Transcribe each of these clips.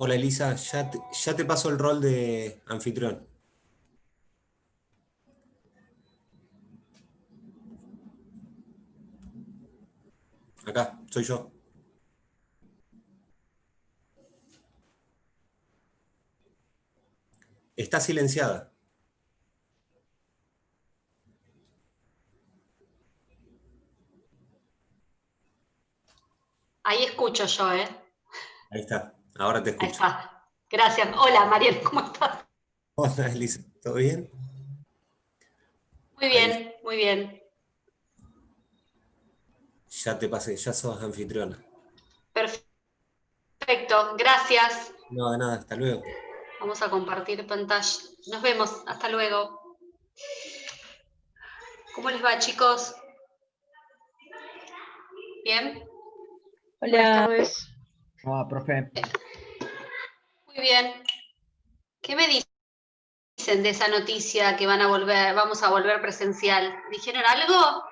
Hola Elisa, ya te paso el rol de anfitrión. Acá, soy yo. Está silenciada. Ahí escucho yo, ¿eh? Ahí está, ahora te Ahí escucho. está. Gracias. Hola, Mariel, ¿cómo estás? Hola Elisa, ¿todo bien? Muy Ahí, bien, muy bien. ya te pasé, ya sos anfitriona. Perfecto, gracias. No, de nada, hasta luego. Vamos a compartir pantalla. Nos vemos. Hasta luego. ¿Cómo les va, chicos? ¿Bien? Buenas Hola, tardes. profe. Muy bien. ¿Qué me dicen de esa noticia que vamos a volver presencial? ¿Dijeron algo?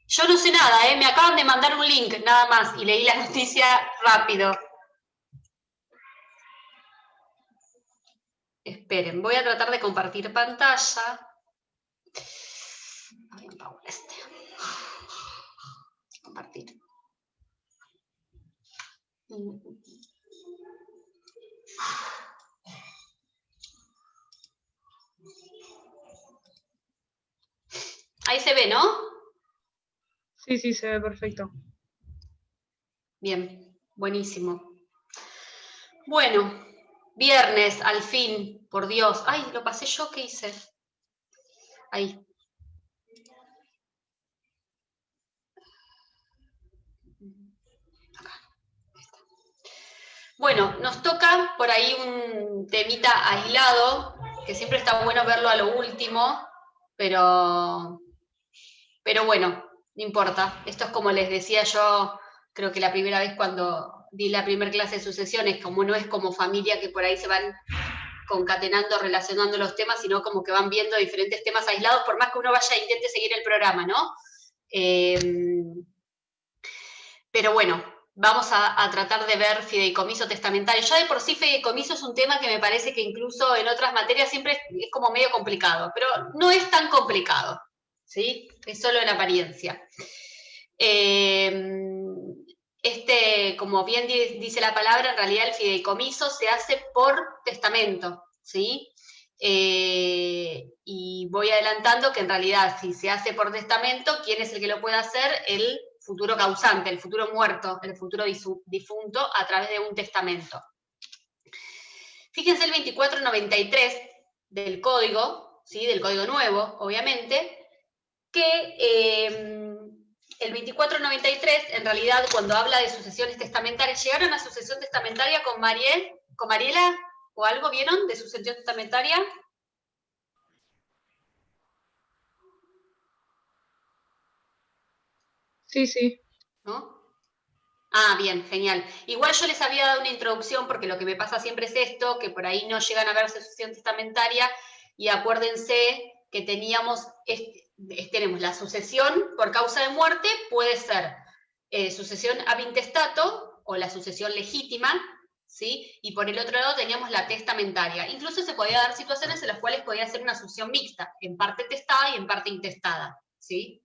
Yo no sé nada, ¿eh? Me acaban de mandar un link, nada más, y leí la noticia rápido. Esperen, voy a tratar de compartir pantalla. Compartir. Ahí se ve, ¿no? Sí, sí, se ve perfecto. Bien, buenísimo. Bueno, viernes, al fin, por Dios. Ay, lo pasé yo, ¿qué hice? Ahí. Bueno, nos toca por ahí un temita aislado, que siempre está bueno verlo a lo último, pero bueno, no importa. Esto es como les decía yo, creo que la primera vez cuando di la primera clase de sucesiones, como no es como familia que por ahí se van concatenando, relacionando los temas, sino como que van viendo diferentes temas aislados, por más que uno vaya e intente seguir el programa, ¿no? Pero bueno, vamos a tratar de ver fideicomiso testamentario. Ya de por sí fideicomiso es un tema que me parece que incluso en otras materias siempre es como medio complicado, pero no es tan complicado, ¿sí? Es solo en apariencia. Como bien dice la palabra, en realidad el fideicomiso se hace por testamento, ¿sí? Y voy adelantando que en realidad si se hace por testamento, ¿quién es el que lo puede hacer? El futuro causante, el futuro muerto, el futuro difunto a través de un testamento. Fíjense el 2493 del código, ¿sí? Del código nuevo, obviamente, que el 2493, en realidad, cuando habla de sucesiones testamentarias, ¿llegaron a sucesión testamentaria con Mariela o algo vieron de sucesión testamentaria? Sí, sí. ¿No? Ah, bien, genial. Igual yo les había dado una introducción porque lo que me pasa siempre es esto, que por ahí no llegan a ver sucesión testamentaria y acuérdense que tenemos la sucesión por causa de muerte, puede ser sucesión ab intestato o la sucesión legítima, ¿sí? Y por el otro lado teníamos la testamentaria. Incluso se podía dar situaciones en las cuales podía ser una sucesión mixta, en parte testada y en parte intestada, ¿sí?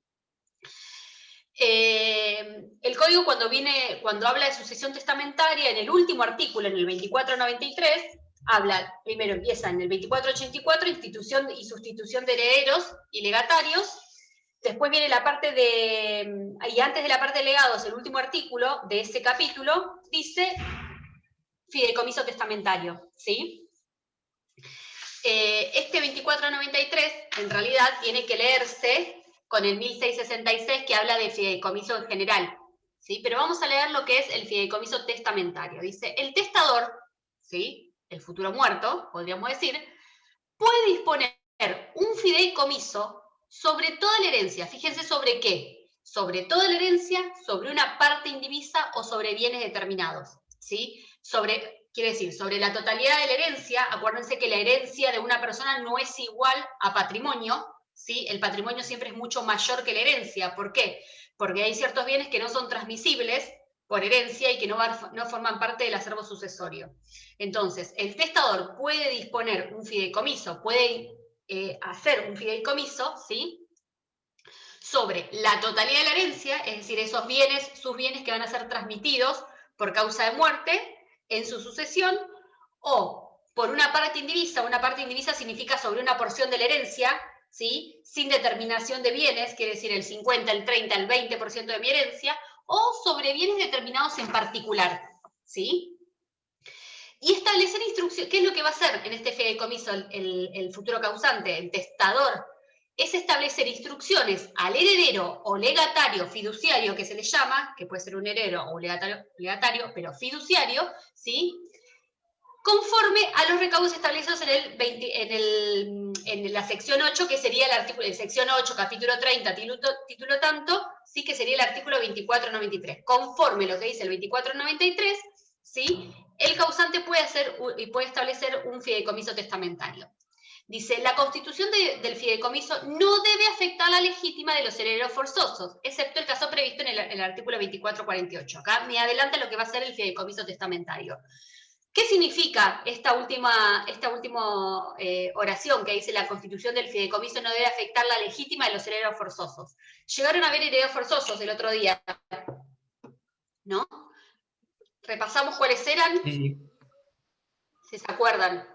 El código cuando habla de sucesión testamentaria, en el último artículo, en el 2493, primero empieza en el 2484, institución y sustitución de herederos y legatarios, después viene la parte y antes de la parte de legados, el último artículo de ese capítulo, dice fideicomiso testamentario, ¿sí? Este 2493, en realidad, tiene que leerse con el 1666 que habla de fideicomiso en general, ¿sí? Pero vamos a leer lo que es el fideicomiso testamentario. Dice, el testador, ¿sí? El futuro muerto, podríamos decir, puede disponer un fideicomiso sobre toda la herencia. Fíjense sobre qué. Sobre toda la herencia, sobre una parte indivisa o sobre bienes determinados, ¿sí? Quiere decir, sobre la totalidad de la herencia, acuérdense que la herencia de una persona no es igual a patrimonio, ¿sí? El patrimonio siempre es mucho mayor que la herencia. ¿Por qué? Porque hay ciertos bienes que no son transmisibles, por herencia y que no forman parte del acervo sucesorio. Entonces, el testador puede disponer un fideicomiso, puede hacer un fideicomiso, ¿sí?, sobre la totalidad de la herencia, es decir, esos bienes, sus bienes que van a ser transmitidos por causa de muerte en su sucesión, o por una parte indivisa significa sobre una porción de la herencia, ¿sí?, sin determinación de bienes, quiere decir el 50, el 30, el 20% de mi herencia, o sobre bienes determinados en particular, ¿sí? Y establecer instrucciones. ¿Qué es lo que va a hacer en este fideicomiso el futuro causante, el testador? Es establecer instrucciones al heredero o legatario fiduciario, que se le llama, que puede ser un heredero o un legatario, pero fiduciario, ¿sí?, conforme a los recaudos establecidos en la sección 8, que sería el artículo, en sección 8, capítulo 30, título tanto, sí, que sería el artículo 2493. Conforme lo que dice el 2493, ¿sí?, el causante puede establecer un fideicomiso testamentario. Dice, la constitución del fideicomiso no debe afectar la legítima de los herederos forzosos, excepto el caso previsto en el artículo 2448. Acá me adelanta lo que va a ser el fideicomiso testamentario. ¿Qué significa esta última oración que dice la constitución del fideicomiso no debe afectar la legítima de los herederos forzosos? Llegaron a haber herederos forzosos el otro día, ¿no? ¿Repasamos cuáles eran? Sí. Si se acuerdan.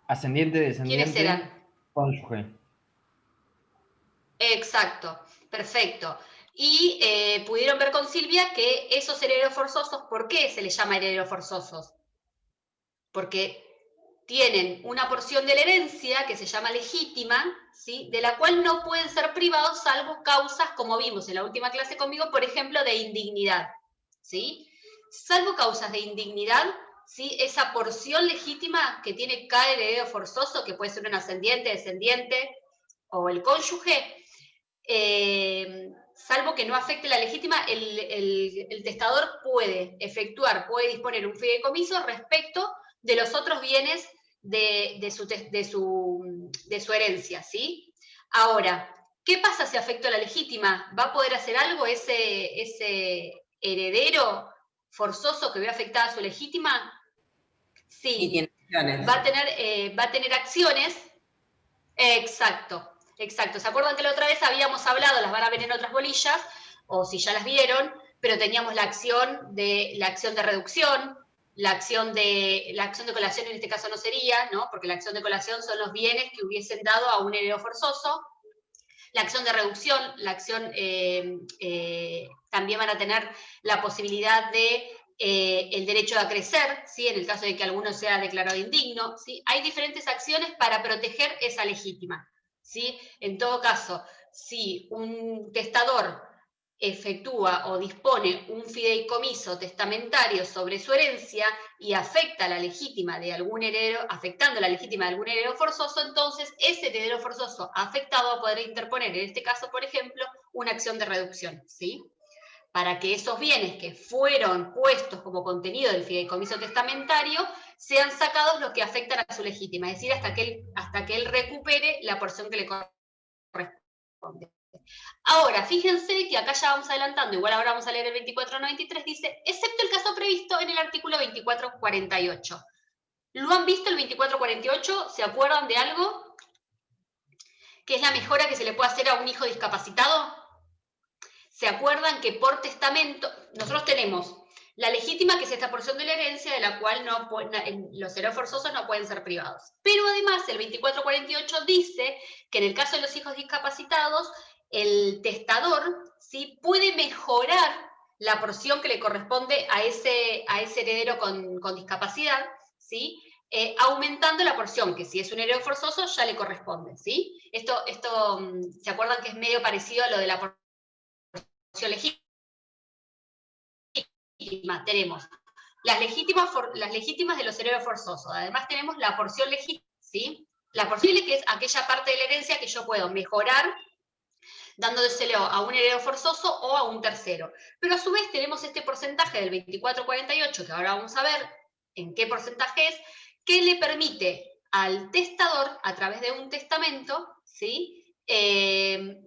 Ascendiente, descendiente. ¿Quiénes eran? Cónyuge. Exacto, perfecto. Y pudieron ver con Silvia que esos herederos forzosos, ¿por qué se les llama herederos forzosos? Porque tienen una porción de la herencia que se llama legítima, ¿sí?, de la cual no pueden ser privados salvo causas, como vimos en la última clase conmigo, por ejemplo, de indignidad, ¿sí? Salvo causas de indignidad, ¿sí?, esa porción legítima que tiene cada heredero forzoso, que puede ser un ascendiente, descendiente o el cónyuge, salvo que no afecte la legítima, el testador puede disponer un fideicomiso respecto de los otros bienes de su herencia, ¿sí? Ahora, ¿qué pasa si afecta a la legítima? ¿Va a poder hacer algo ese heredero forzoso que ve afectada a su legítima? Sí. Y tiene acciones. Va a tener acciones. Exacto. Exacto, ¿se acuerdan que la otra vez habíamos hablado, las van a ver en otras bolillas, o si ya las vieron, pero teníamos la acción de reducción, la acción de colación en este caso no sería, ¿no?, porque la acción de colación son los bienes que hubiesen dado a un heredero forzoso. La acción de reducción, también van a tener la posibilidad de el derecho a crecer, ¿sí?, en el caso de que alguno sea declarado indigno, ¿sí? Hay diferentes acciones para proteger esa legítima, ¿sí? En todo caso, si un testador efectúa o dispone un fideicomiso testamentario sobre su herencia y afecta la legítima de algún heredero, afectando la legítima de algún heredero forzoso, entonces ese heredero forzoso afectado va a poder interponer, en este caso, por ejemplo, una acción de reducción, ¿sí?, para que esos bienes que fueron puestos como contenido del fideicomiso testamentario sean sacados los que afectan a su legítima, es decir, hasta que él recupere la porción que le corresponde. Ahora, fíjense que acá ya vamos adelantando, igual ahora vamos a leer el 2493, dice, excepto el caso previsto en el artículo 2448. ¿Lo han visto el 2448? ¿Se acuerdan de algo? ¿Qué es la mejora que se le puede hacer a un hijo discapacitado? ¿Se acuerdan que por testamento, nosotros tenemos la legítima, que es esta porción de la herencia, de la cual los herederos forzosos no pueden ser privados? Pero además el 2448 dice que en el caso de los hijos discapacitados, el testador, ¿sí?, puede mejorar la porción que le corresponde a ese heredero con discapacidad, ¿sí?, aumentando la porción, que si es un heredero forzoso ya le corresponde, ¿sí? Esto, ¿se acuerdan que es medio parecido a lo de la porción legítima? Tenemos las legítimas de los herederos forzosos, además tenemos la porción legítima, ¿sí? La porción que es aquella parte de la herencia que yo puedo mejorar dándoselo a un heredero forzoso o a un tercero. Pero a su vez tenemos este porcentaje del 2448, que ahora vamos a ver en qué porcentaje es, que le permite al testador, a través de un testamento, ¿sí?,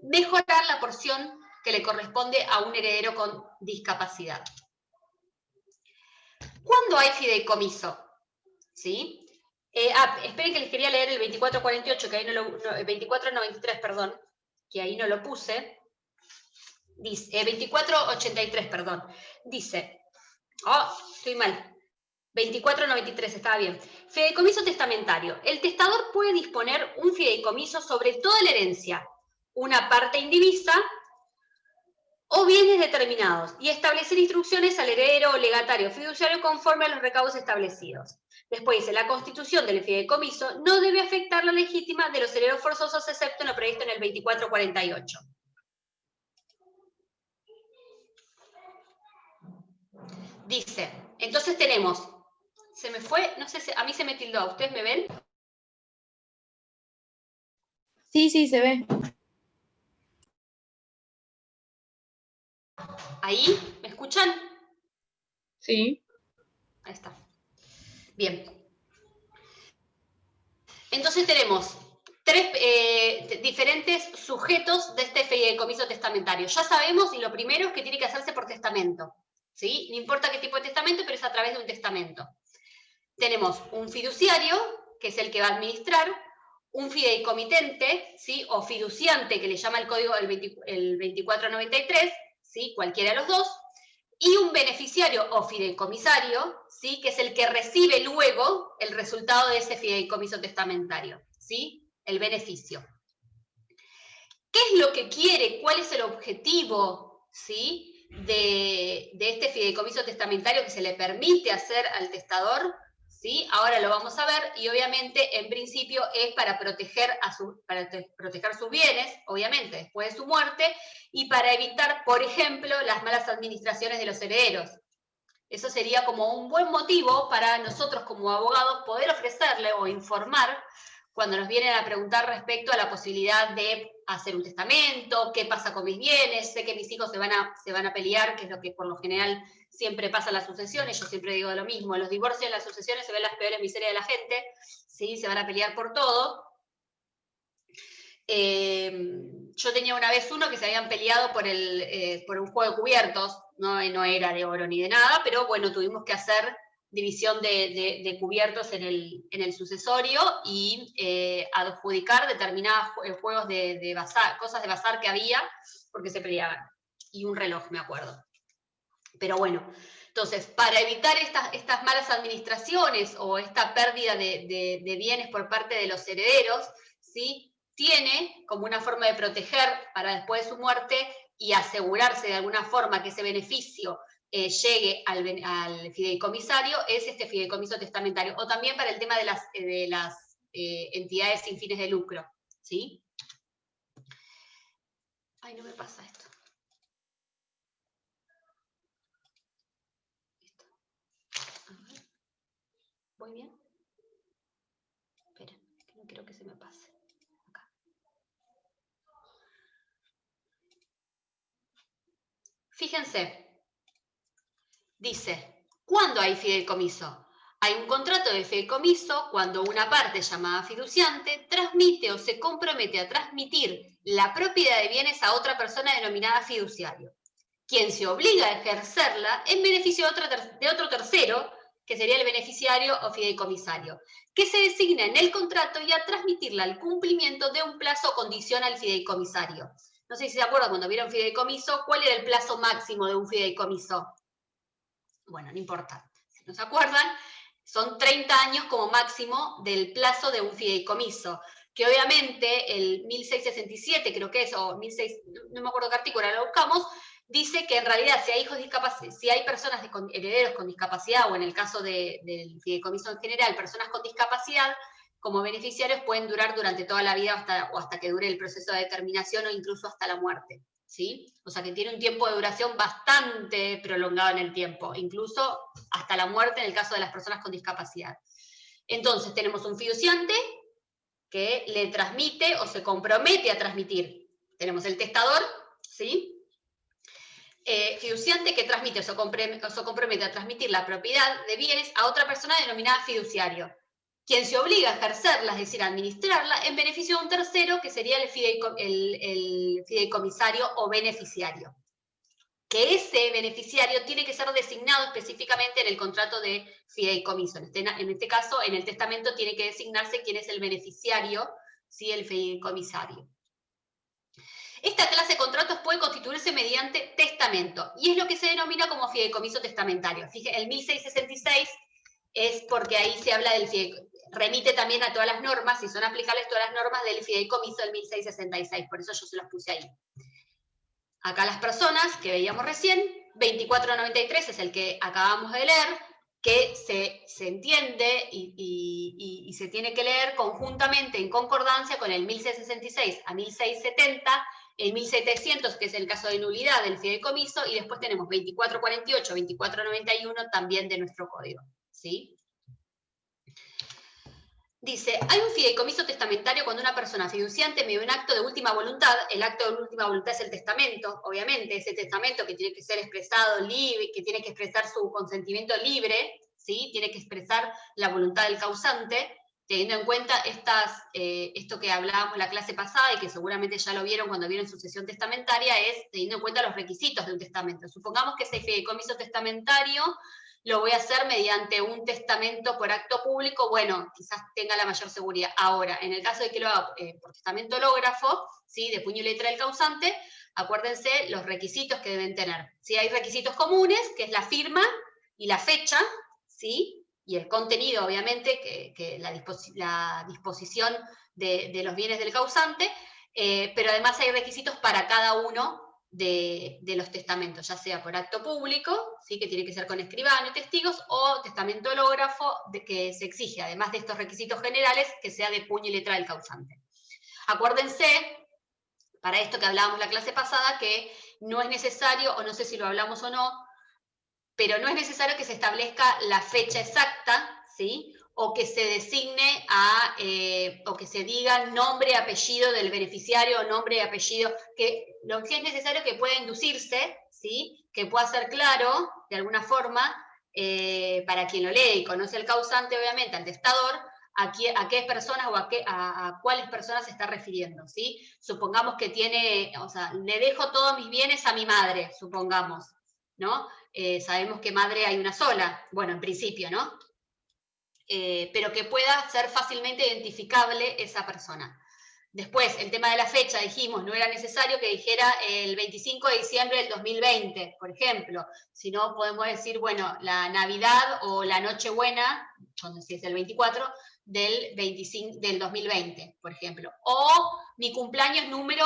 mejorar la porción que le corresponde a un heredero con discapacidad. ¿Cuándo hay fideicomiso? ¿Sí? Esperen que les quería leer el 2448, que ahí el 2493, perdón, que ahí no lo puse. Dice, 2483, perdón. Dice, estoy mal. 2493, estaba bien. Fideicomiso testamentario. El testador puede disponer un fideicomiso sobre toda la herencia, una parte indivisa o bienes determinados, y establecer instrucciones al heredero o legatario fiduciario conforme a los recaudos establecidos. Después dice, la constitución del fideicomiso no debe afectar la legítima de los herederos forzosos, excepto en lo previsto en el 2448. Dice, entonces tenemos, se me fue, no sé si a mí se me tildó, ¿ustedes me ven? Sí, sí, se ve. ¿Ahí? ¿Me escuchan? Sí. Ahí está. Bien. Entonces tenemos tres diferentes sujetos de este fideicomiso testamentario. Ya sabemos, y lo primero es que tiene que hacerse por testamento, ¿sí? No importa qué tipo de testamento, pero es a través de un testamento. Tenemos un fiduciario, que es el que va a administrar, un fideicomitente, ¿sí? O fiduciante, que le llama el código el 2493, ¿sí? Cualquiera de los dos, y un beneficiario o fideicomisario, ¿sí? Que es el que recibe luego el resultado de ese fideicomiso testamentario, ¿sí? El beneficio. ¿Qué es lo que quiere? ¿Cuál es el objetivo, ¿sí? de este fideicomiso testamentario que se le permite hacer al testador? ¿Sí? Ahora lo vamos a ver, y obviamente en principio es para proteger sus bienes, obviamente, después de su muerte, y para evitar, por ejemplo, las malas administraciones de los herederos. Eso sería como un buen motivo para nosotros como abogados poder ofrecerle o informar cuando nos vienen a preguntar respecto a la posibilidad de hacer un testamento, qué pasa con mis bienes, sé que mis hijos se van a pelear, que es lo que por lo general siempre pasa en las sucesiones, yo siempre digo lo mismo, en los divorcios y en las sucesiones se ven las peores miserias de la gente, ¿sí? Se van a pelear por todo. Yo tenía una vez uno que se habían peleado por un juego de cubiertos, no era de oro ni de nada, pero bueno, tuvimos que hacer división de cubiertos en el sucesorio y adjudicar determinados juegos de bazar, cosas de bazar que había, porque se peleaban. Y un reloj, me acuerdo. Pero bueno, entonces, para evitar estas malas administraciones o esta pérdida de bienes por parte de los herederos, ¿sí? Tiene como una forma de proteger para después de su muerte y asegurarse de alguna forma que ese beneficio llegue al fideicomisario, es este fideicomiso testamentario, o también para el tema de las entidades sin fines de lucro, ¿sí? Ay, no me pasa esto. ¿Voy bien? Esperen, que no quiero que se me pase. Acá. Fíjense, dice, ¿cuándo hay fideicomiso? Hay un contrato de fideicomiso cuando una parte llamada fiduciante transmite o se compromete a transmitir la propiedad de bienes a otra persona denominada fiduciario, quien se obliga a ejercerla en beneficio de otro tercero, que sería el beneficiario o fideicomisario, que se designa en el contrato y a transmitirla al cumplimiento de un plazo o condición al fideicomisario. No sé si se acuerdan cuando vieron fideicomiso, ¿cuál era el plazo máximo de un fideicomiso? Bueno, no importa. Si no se acuerdan, son 30 años como máximo del plazo de un fideicomiso, que obviamente el 1667, creo que es, o 1600, no me acuerdo qué artículo, ahora lo buscamos, dice que en realidad si hay personas herederos con discapacidad, o en el caso del fideicomiso en general, personas con discapacidad, como beneficiarios pueden durar durante toda la vida o hasta que dure el proceso de determinación o incluso hasta la muerte, ¿sí? O sea que tiene un tiempo de duración bastante prolongado en el tiempo, incluso hasta la muerte en el caso de las personas con discapacidad. Entonces tenemos un fiduciante que le transmite o se compromete a transmitir. Tenemos el testador, ¿sí? Fiduciante que transmite o se compromete a transmitir la propiedad de bienes a otra persona denominada fiduciario. quien se obliga a ejercerla, es decir, a administrarla, en beneficio de un tercero, que sería el fideicomisario o beneficiario. Que ese beneficiario tiene que ser designado específicamente en el contrato de fideicomiso. En este caso, en el testamento tiene que designarse quién es el beneficiario, ¿sí? El fideicomisario. Esta clase de contratos puede constituirse mediante testamento, y es lo que se denomina como fideicomiso testamentario. Fíjense, el 1666 es porque ahí se habla del fideicomiso, remite también a todas las normas, y son aplicables todas las normas del fideicomiso del 1666, por eso yo se los puse ahí. Acá las personas que veíamos recién, 2493 es el que acabamos de leer, que se entiende y se tiene que leer conjuntamente en concordancia con el 1666 a 1670, el 1700, que es el caso de nulidad del fideicomiso, y después tenemos 2448, 2491 también de nuestro código, ¿sí? Dice, hay un fideicomiso testamentario cuando una persona fiduciante mediante un acto de última voluntad, el acto de última voluntad es el testamento, obviamente, ese testamento que tiene que ser expresado libre, que tiene que expresar su consentimiento libre, ¿sí? Tiene que expresar la voluntad del causante, teniendo en cuenta esto que hablábamos en la clase pasada y que seguramente ya lo vieron cuando vieron sucesión testamentaria, es teniendo en cuenta los requisitos de un testamento. Supongamos que ese fideicomiso testamentario lo voy a hacer mediante un testamento por acto público, bueno, quizás tenga la mayor seguridad. Ahora, en el caso de que lo haga por testamento hológrafo, ¿sí? De puño y letra del causante, acuérdense los requisitos que deben tener. ¿Sí? Hay requisitos comunes, que es la firma y la fecha, ¿sí? Y el contenido, obviamente, que la disposición de los bienes del causante, pero además hay requisitos para cada uno de los testamentos, ya sea por acto público, ¿sí? Que tiene que ser con escribano y testigos, o testamento hológrafo, que se exige, además de estos requisitos generales, que sea de puño y letra del causante. Acuérdense, para esto que hablábamos la clase pasada, que no es necesario, o no sé si lo hablamos o no, pero no es necesario que se establezca la fecha exacta, ¿sí? O que se designe o que se diga nombre y apellido del beneficiario, o nombre y apellido, que lo que es necesario que pueda inducirse, ¿sí? Que pueda ser claro, de alguna forma, para quien lo lee y conoce el causante, obviamente, al testador, a qué personas o a cuáles personas se está refiriendo, ¿sí? Supongamos que tiene, o sea, le dejo todos mis bienes a mi madre, supongamos, ¿no? Sabemos que madre hay una sola, bueno, en principio, ¿no? Pero que pueda ser fácilmente identificable esa persona. Después, el tema de la fecha, dijimos, no era necesario que dijera el 25 de diciembre del 2020, por ejemplo, sino podemos decir, bueno, la Navidad o la Nochebuena, no sé si es el 24, del 2020, por ejemplo. O mi cumpleaños número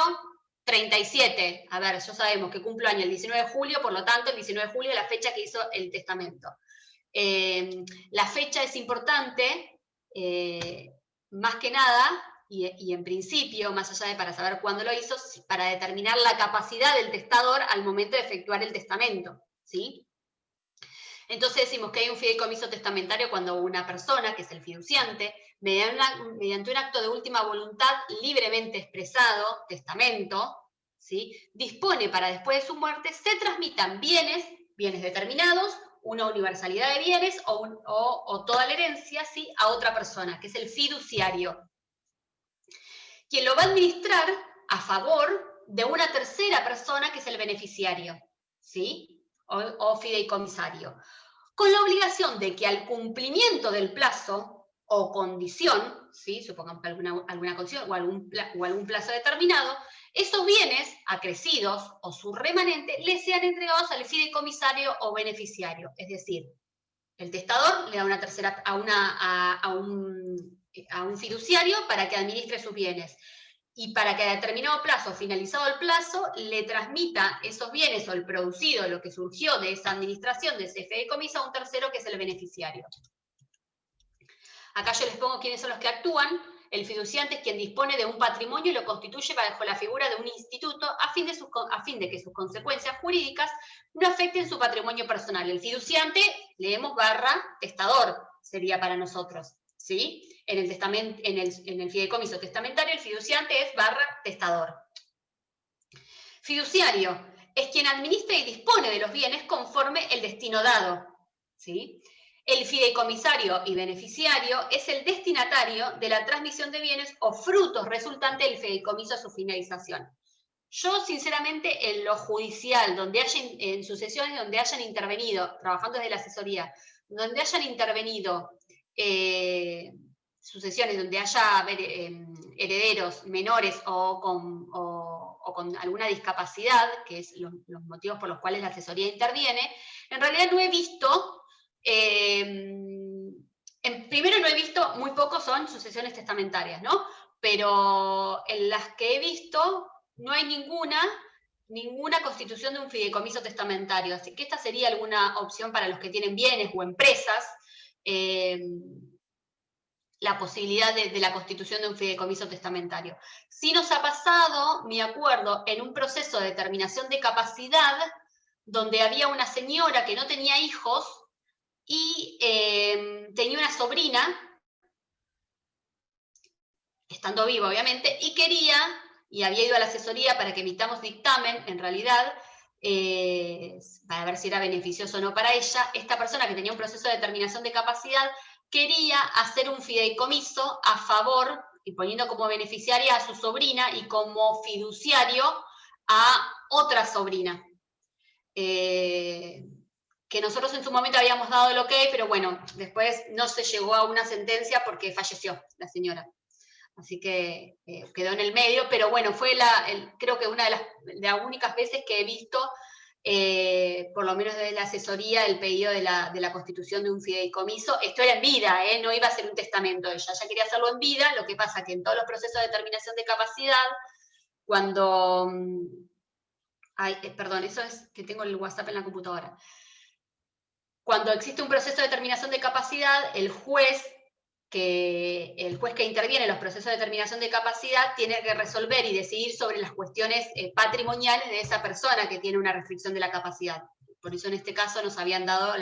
37. A ver, ya sabemos que cumplo año el 19 de julio, por lo tanto, el 19 de julio es la fecha que hizo el testamento. La fecha es importante, más que nada, y en principio, más allá de para saber cuándo lo hizo, para determinar la capacidad del testador al momento de efectuar el testamento, ¿sí? Entonces decimos que hay un fideicomiso testamentario cuando una persona, que es el fiduciante, mediante un acto de última voluntad libremente expresado, testamento, ¿sí? Dispone para después de su muerte se transmitan bienes determinados, una universalidad de bienes o toda la herencia, ¿sí? A otra persona, que es el fiduciario, quien lo va a administrar a favor de una tercera persona, que es el beneficiario, ¿sí? O fideicomisario, con la obligación de que al cumplimiento del plazo o condición, ¿sí? Supongamos que alguna condición o algún plazo determinado, esos bienes acrecidos o su remanente les sean entregados al fideicomisario o beneficiario. Es decir, el testador le da una tercera a un fiduciario para que administre sus bienes, y para que a determinado plazo, finalizado el plazo, le transmita esos bienes o el producido, lo que surgió de esa administración, de ese fideicomiso, a un tercero, que es el beneficiario. Acá yo les pongo quiénes son los que actúan. El fiduciante es quien dispone de un patrimonio y lo constituye bajo la figura de un instituto a fin de que sus consecuencias jurídicas no afecten su patrimonio personal. El fiduciante, leemos / testador, sería para nosotros, ¿sí? En el fideicomiso testamentario, el fiduciante es / testador. Fiduciario es quien administra y dispone de los bienes conforme el destino dado, ¿sí? El fideicomisario y beneficiario es el destinatario de la transmisión de bienes o frutos resultantes del fideicomiso a su finalización. Yo, sinceramente, en lo judicial, en sucesiones donde hayan intervenido, trabajando desde la asesoría, donde hayan intervenido sucesiones donde haya herederos menores o con alguna discapacidad, que es los motivos por los cuales la asesoría interviene, en realidad no he visto, primero no he visto, muy pocos son sucesiones testamentarias, ¿no? Pero en las que he visto no hay ninguna constitución de un fideicomiso testamentario, así que esta sería alguna opción para los que tienen bienes o empresas, la posibilidad de la constitución de un fideicomiso testamentario. Sí nos ha pasado, me acuerdo, en un proceso de determinación de capacidad, donde había una señora que no tenía hijos y tenía una sobrina, estando viva obviamente, y había ido a la asesoría para que emitamos dictamen, en realidad, para ver si era beneficioso o no para ella. Esta persona que tenía un proceso de determinación de capacidad quería hacer un fideicomiso a favor, y poniendo como beneficiaria a su sobrina y como fiduciario a otra sobrina. Que nosotros en su momento habíamos dado el ok, pero bueno, después no se llegó a una sentencia porque falleció la señora. Así que quedó en el medio, pero bueno, fue creo que una de las únicas veces que he visto, por lo menos desde la asesoría, el pedido de la constitución de un fideicomiso. Esto era en vida, no iba a ser un testamento ella quería hacerlo en vida. Lo que pasa que en todos los procesos de determinación de capacidad, cuando... perdón, eso es que tengo el WhatsApp en la computadora. Cuando existe un proceso de determinación de capacidad, el juez que interviene en los procesos de determinación de capacidad tiene que resolver y decidir sobre las cuestiones patrimoniales de esa persona que tiene una restricción de la capacidad. Por eso en este caso nos habían dado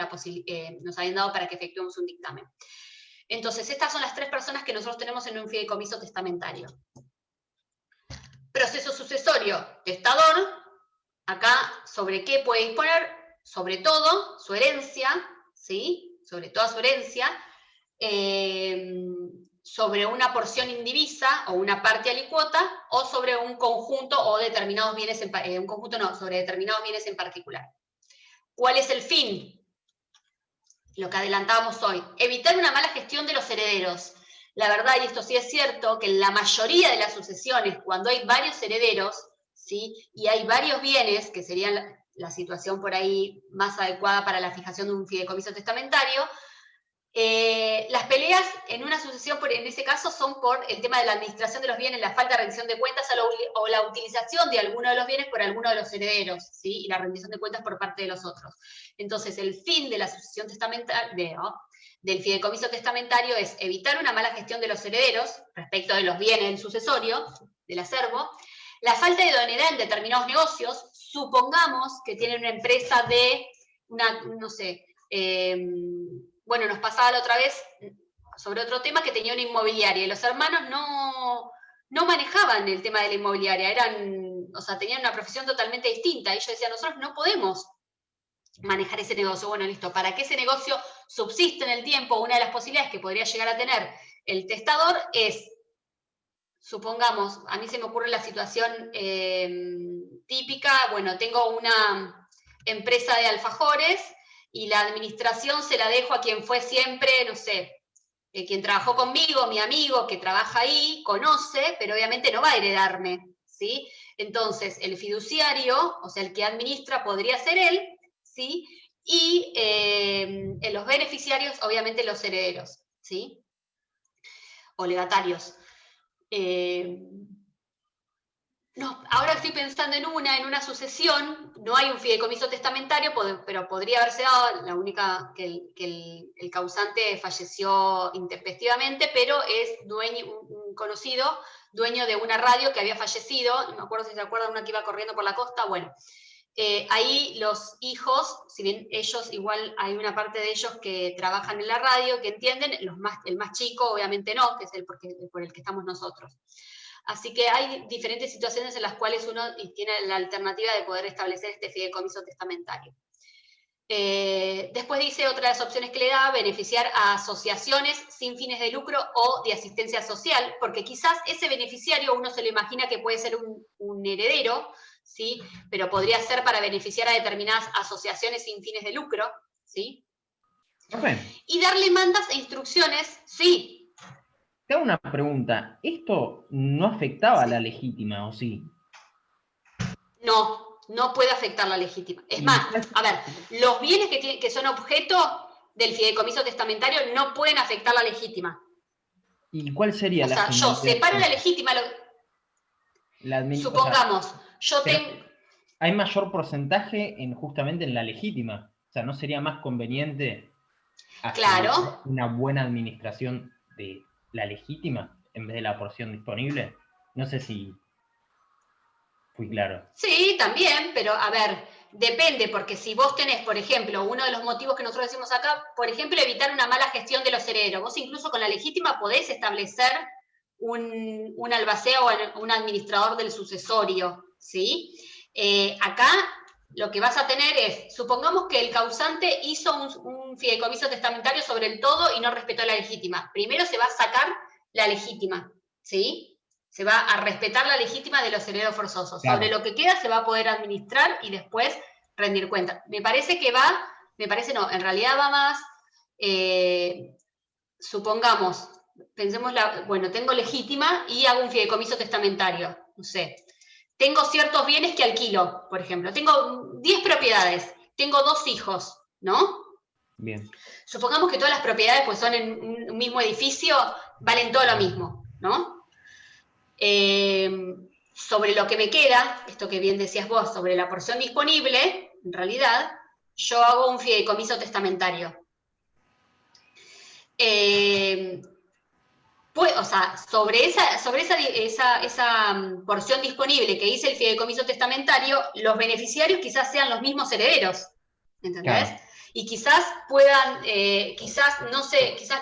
para que efectuemos un dictamen. Entonces, estas son las tres personas que nosotros tenemos en un fideicomiso testamentario. Proceso sucesorio, testador. Acá, ¿sobre qué puede disponer? Sobre todo, su herencia, ¿sí? Sobre toda su herencia, sobre una porción indivisa o una parte alicuota, o sobre un conjunto o determinados bienes, sobre determinados bienes en particular. ¿Cuál es el fin? Lo que adelantábamos hoy, evitar una mala gestión de los herederos. La verdad, y esto sí es cierto, que en la mayoría de las sucesiones, cuando hay varios herederos, ¿sí? Y hay varios bienes, que serían la situación por ahí más adecuada para la fijación de un fideicomiso testamentario, las peleas en una sucesión, en ese caso, son por el tema de la administración de los bienes, la falta de rendición de cuentas o la utilización de alguno de los bienes por alguno de los herederos, ¿sí? Y la rendición de cuentas por parte de los otros. Entonces, el fin de la sucesión testamentaria, del fideicomiso testamentario, es evitar una mala gestión de los herederos respecto de los bienes del sucesorio, del acervo, la falta de idoneidad en determinados negocios. Supongamos que tienen una empresa de, bueno, nos pasaba la otra vez sobre otro tema, que tenía una inmobiliaria, y los hermanos no manejaban el tema de la inmobiliaria, tenían una profesión totalmente distinta, y ellos decían, nosotros no podemos manejar ese negocio. Bueno, listo, para que ese negocio subsista en el tiempo, una de las posibilidades que podría llegar a tener el testador es, supongamos, a mí se me ocurre la situación típica, bueno, tengo una empresa de alfajores, y la administración se la dejo a quien fue siempre, quien trabajó conmigo, mi amigo que trabaja ahí, conoce, pero obviamente no va a heredarme, ¿sí? Entonces, el fiduciario, o sea, el que administra, podría ser él, ¿sí? Y en los beneficiarios, obviamente, los herederos, ¿sí? O legatarios. No, ahora estoy pensando en una sucesión, no hay un fideicomiso testamentario, pero podría haberse dado, la única que el causante falleció intempestivamente, pero es un conocido, dueño de una radio que había fallecido, no me acuerdo si se acuerdan, una que iba corriendo por la costa. Bueno, ahí los hijos, si bien ellos, igual hay una parte de ellos que trabajan en la radio, que entienden, el más chico obviamente no, que es por el que estamos nosotros. Así que hay diferentes situaciones en las cuales uno tiene la alternativa de poder establecer este fideicomiso testamentario. Después dice otra de las opciones que le da, beneficiar a asociaciones sin fines de lucro o de asistencia social, porque quizás ese beneficiario uno se lo imagina que puede ser un heredero, ¿sí? Pero podría ser para beneficiar a determinadas asociaciones sin fines de lucro, ¿sí? Profe, Y darle mandas e instrucciones, sí. te hago una pregunta. ¿Esto no afectaba a Sí. la legítima, o sí? No puede afectar la legítima. Es más, a ver, los bienes que son objeto del fideicomiso testamentario no pueden afectar la legítima. ¿Y cuál sería O la sea, yo finalidad? separo la legítima, O sea, supongamos, yo pero tengo... hay mayor porcentaje justamente en la legítima. O sea, ¿no sería más conveniente asegurar Claro, una buena administración de la legítima en vez de la porción disponible? No sé si fui claro. sí, también, pero a ver, depende, porque si vos tenés, por ejemplo, uno de los motivos que nosotros decimos acá, por ejemplo, evitar una mala gestión de los herederos. Vos incluso con la legítima podés establecer un albacea o un administrador del sucesorio, ¿sí? Acá lo que vas a tener es, supongamos que el causante hizo un fideicomiso testamentario sobre el todo y no respetó la legítima. Primero se va a sacar la legítima, ¿sí? Se va a respetar la legítima de los herederos forzosos. Claro. Sobre lo que queda se va a poder administrar y después rendir cuenta. Me parece no, en realidad va más, supongamos, pensemos, bueno, tengo legítima y hago un fideicomiso testamentario, no sé. Tengo ciertos bienes que alquilo, por ejemplo. Tengo 10 propiedades, tengo 2 hijos, ¿no? Bien. Supongamos que todas las propiedades pues, son en un mismo edificio, valen todo lo mismo, ¿no? Sobre lo que me queda, esto que bien decías vos, sobre la porción disponible, en realidad, yo hago un fideicomiso testamentario. Pues, o sea, sobre esa porción disponible que hice el fideicomiso testamentario, los beneficiarios quizás sean los mismos herederos, ¿entendés? Claro. Y quizás puedan, quizás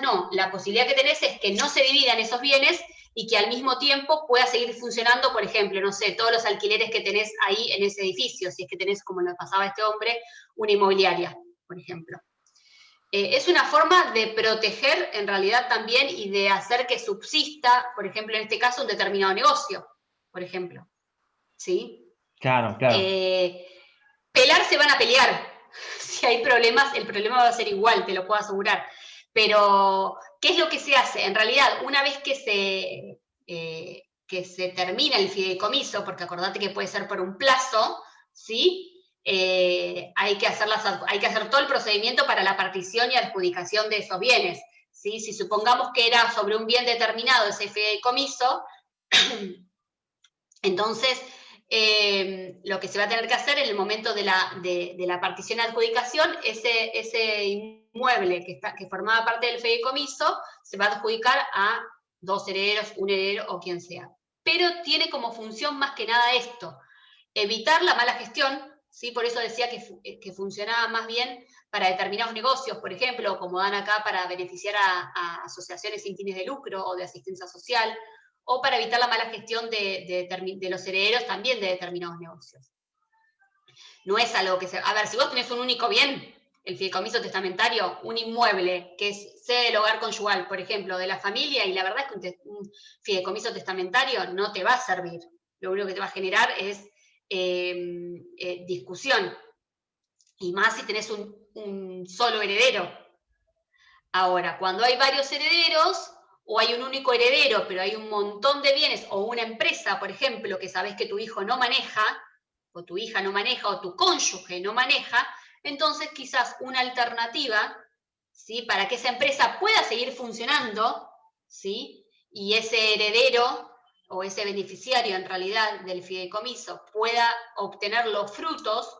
no, la posibilidad que tenés es que no se dividan esos bienes y que al mismo tiempo pueda seguir funcionando, por ejemplo, no sé, todos los alquileres que tenés ahí en ese edificio, si es que tenés, como le pasaba a este hombre, una inmobiliaria, por ejemplo. Es una forma de proteger en realidad también y de hacer que subsista, por ejemplo, en este caso, un determinado negocio, por ejemplo. ¿Sí? Claro, claro. Pelear se van a pelear. Si hay problemas, el problema va a ser igual, te lo puedo asegurar. Pero, ¿qué es lo que se hace? En realidad, una vez que se termina el fideicomiso, porque acordate que puede ser por un plazo, ¿sí? Hay que hacer todo el procedimiento para la partición y adjudicación de esos bienes. ¿Sí? Si supongamos que era sobre un bien determinado ese fideicomiso, entonces lo que se va a tener que hacer en el momento de la partición y adjudicación, ese inmueble que formaba parte del fideicomiso se va a adjudicar a 2 herederos, un heredero o quien sea. Pero tiene como función más que nada esto, evitar la mala gestión. ¿Sí? Por eso decía que funcionaba más bien para determinados negocios, por ejemplo, como dan acá para beneficiar a asociaciones sin fines de lucro o de asistencia social, o para evitar la mala gestión de los herederos también de determinados negocios. No es algo que a ver, si vos tenés un único bien, el fideicomiso testamentario, un inmueble que sea el hogar conyugal, por ejemplo, de la familia, y la verdad es que un fideicomiso testamentario no te va a servir. Lo único que te va a generar es discusión, y más si tenés un solo heredero. Ahora, cuando hay varios herederos, o hay un único heredero, pero hay un montón de bienes, o una empresa, por ejemplo, que sabes que tu hijo no maneja, o tu hija no maneja, o tu cónyuge no maneja, entonces quizás una alternativa, ¿sí? Para que esa empresa pueda seguir funcionando, ¿sí? Y ese heredero o ese beneficiario en realidad del fideicomiso pueda obtener los frutos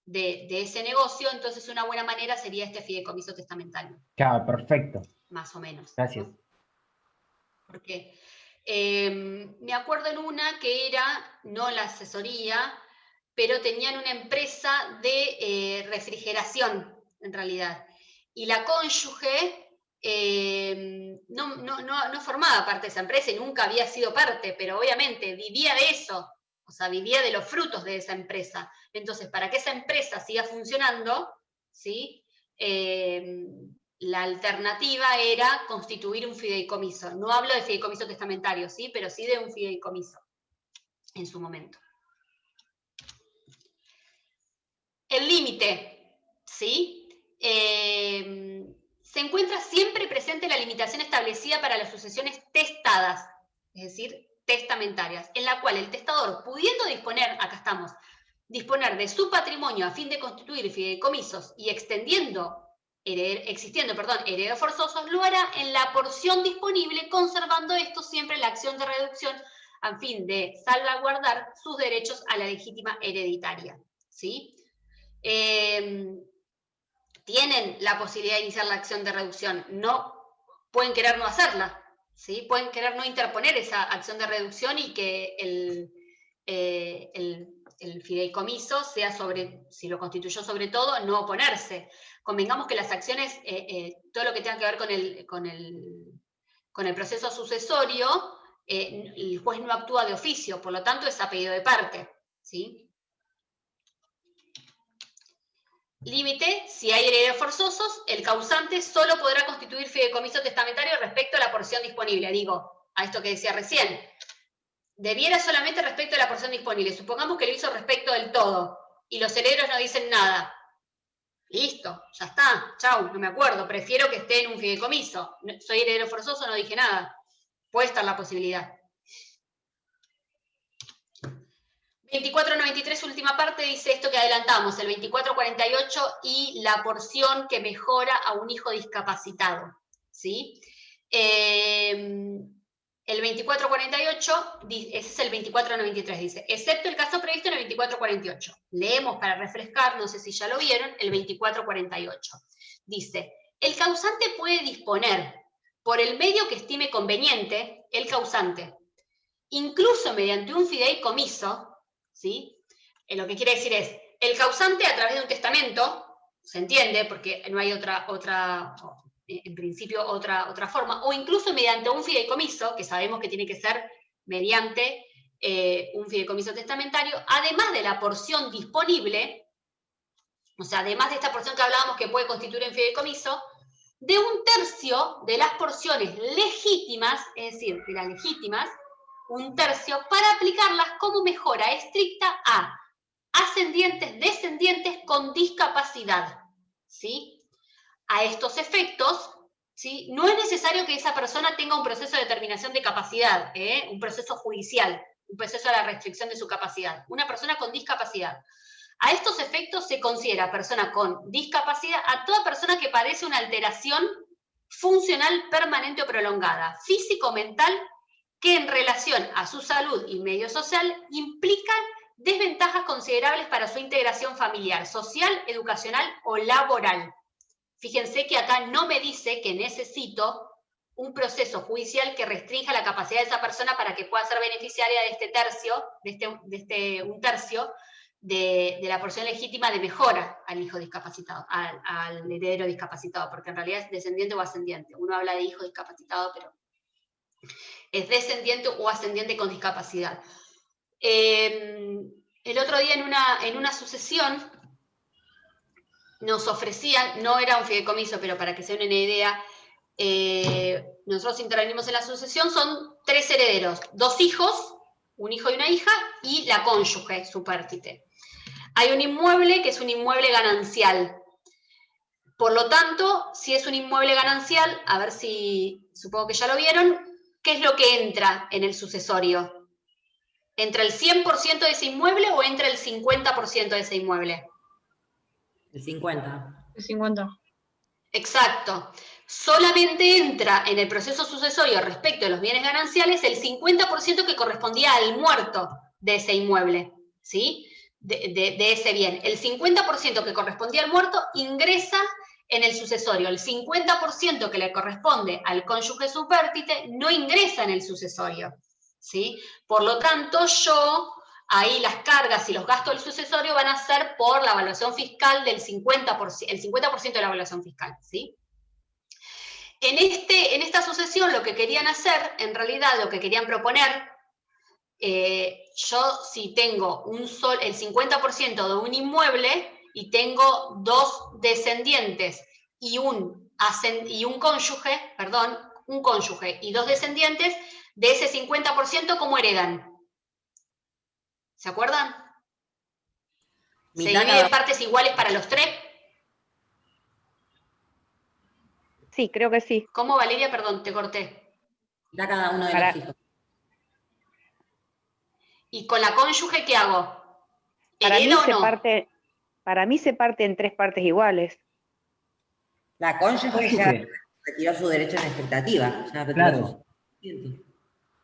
de ese negocio, entonces una buena manera sería este fideicomiso testamentario. Claro, perfecto. Más o menos. Gracias. ¿No? Porque me acuerdo en una que era, no la asesoría, pero tenían una empresa de refrigeración, en realidad. Y la cónyuge no formaba parte de esa empresa y nunca había sido parte, pero obviamente vivía de eso, o sea, vivía de los frutos de esa empresa. Entonces, para que esa empresa siga funcionando, ¿sí? La alternativa era constituir un fideicomiso. No hablo de fideicomiso testamentario, ¿sí? Pero sí de un fideicomiso en su momento. El límite, ¿sí? Se encuentra siempre presente la limitación establecida para las sucesiones testadas, es decir, testamentarias, en la cual el testador, pudiendo disponer, acá estamos, disponer de su patrimonio a fin de constituir fideicomisos y existiendo herederos forzosos, lo hará en la porción disponible, conservando esto siempre en la acción de reducción a fin de salvaguardar sus derechos a la legítima hereditaria, ¿sí? Tienen la posibilidad de iniciar la acción de reducción, no pueden querer no hacerla, ¿sí? Pueden querer no interponer esa acción de reducción y que el fideicomiso sea si lo constituyó sobre todo, no oponerse. Convengamos que las acciones, todo lo que tenga que ver con el proceso sucesorio, el juez no actúa de oficio, por lo tanto es a pedido de parte, ¿sí? Límite, si hay herederos forzosos, el causante solo podrá constituir fideicomiso testamentario respecto a la porción disponible. Digo, a esto que decía recién, debiera solamente respecto a la porción disponible. Supongamos que lo hizo respecto del todo, y los herederos no dicen nada. Listo, ya está, chau, no me acuerdo, prefiero que esté en un fideicomiso. Soy heredero forzoso, no dije nada. Puede estar la posibilidad. 2493, última parte, dice esto que adelantamos, el 2448 y la porción que mejora a un hijo discapacitado, ¿sí? El 2448, ese es el 2493, dice, excepto el caso previsto en el 2448. Leemos para refrescar, no sé si ya lo vieron, el 2448. Dice, el causante puede disponer, por el medio que estime conveniente, el causante, incluso mediante un fideicomiso, ¿sí? Lo que quiere decir es, el causante a través de un testamento, se entiende, porque no hay en principio otra forma, o incluso mediante un fideicomiso, que sabemos que tiene que ser mediante un fideicomiso testamentario, además de la porción disponible, o sea, además de esta porción que hablábamos que puede constituir un fideicomiso, de 1/3 de las porciones legítimas, es decir, de las legítimas, 1/3, para aplicarlas como mejora estricta a ascendientes, descendientes con discapacidad, ¿sí? A estos efectos, ¿sí? No es necesario que esa persona tenga un proceso de determinación de capacidad, un proceso judicial, un proceso de la restricción de su capacidad. Una persona con discapacidad. A estos efectos se considera persona con discapacidad a toda persona que padece una alteración funcional permanente o prolongada, físico-mental, que en relación a su salud y medio social implican desventajas considerables para su integración familiar, social, educacional o laboral. Fíjense que acá no me dice que necesito un proceso judicial que restrinja la capacidad de esa persona para que pueda ser beneficiaria de este tercio, de 1/3 de la porción legítima de mejora al hijo discapacitado, al heredero discapacitado, porque en realidad es descendiente o ascendiente. Uno habla de hijo discapacitado, pero es descendiente o ascendiente con discapacidad. El otro día en una sucesión nos ofrecían, no era un fideicomiso, pero para que se den una idea, nosotros intervenimos en la sucesión, son 3 herederos, 2 hijos, un hijo y una hija, y la cónyuge, su pértite. Hay un inmueble que es un inmueble ganancial. Por lo tanto, si es un inmueble ganancial, a ver si, supongo que ya lo vieron, ¿qué es lo que entra en el sucesorio? ¿Entra el 100% de ese inmueble o entra el 50% de ese inmueble? El 50. El 50. Exacto. Solamente entra en el proceso sucesorio respecto de los bienes gananciales el 50% que correspondía al muerto de ese inmueble, ¿sí? De ese bien. El 50% que correspondía al muerto ingresa en el sucesorio. El 50% que le corresponde al cónyuge supértite no ingresa en el sucesorio, ¿sí? Por lo tanto, ahí las cargas y los gastos del sucesorio van a ser por la evaluación fiscal del 50%, el 50% de la evaluación fiscal, ¿sí? En esta sucesión lo que querían hacer, en realidad lo que querían proponer, yo si tengo el 50% de un inmueble, y tengo dos descendientes y un cónyuge, perdón, un cónyuge y dos descendientes, de ese 50%, ¿cómo heredan? ¿Se acuerdan? ¿Se Mitad divide en cada- partes iguales para los tres? Sí, creo que sí. ¿Cómo, Valeria? Perdón, te corté. mitad cada uno de Para- los hijos. ¿Y con la cónyuge qué hago? Para mí ¿Heredo o se no? parte en 3 partes iguales. La cónyuge ya Cónyuge, retiró su derecho en expectativa. Ya retiró claro. su 100%.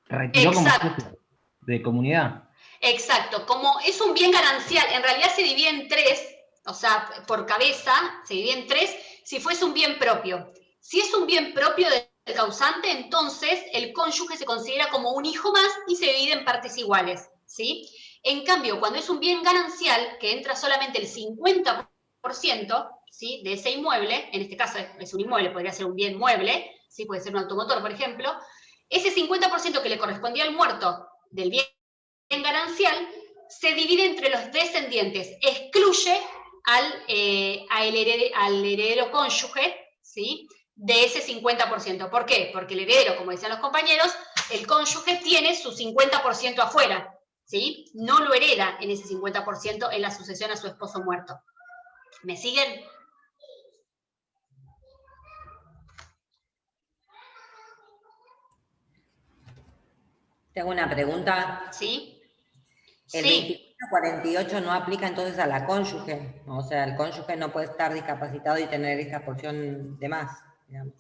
Retiró como Exacto. socio de comunidad. Exacto, como es un bien ganancial, en realidad se divide en tres, o sea, por cabeza, se divide en tres si fuese un bien propio. Si es un bien propio del causante, entonces el cónyuge se considera como un hijo más y se divide en partes iguales, ¿sí? En cambio, cuando es un bien ganancial, que entra solamente el 50%, ¿sí?, de ese inmueble, en este caso es un inmueble, podría ser un bien mueble, ¿sí?, puede ser un automotor, por ejemplo, ese 50% que le correspondía al muerto del bien ganancial se divide entre los descendientes, excluye al heredero cónyuge, ¿sí?, de ese 50%. ¿Por qué? Porque el heredero, como decían los compañeros, el cónyuge tiene su 50% afuera, ¿sí? No lo hereda en ese 50% en la sucesión a su esposo muerto. ¿Me siguen? Tengo una pregunta. ¿Sí? El Sí. 24-48 no aplica entonces a la cónyuge. O sea, el cónyuge no puede estar discapacitado y tener esta porción de más, digamos.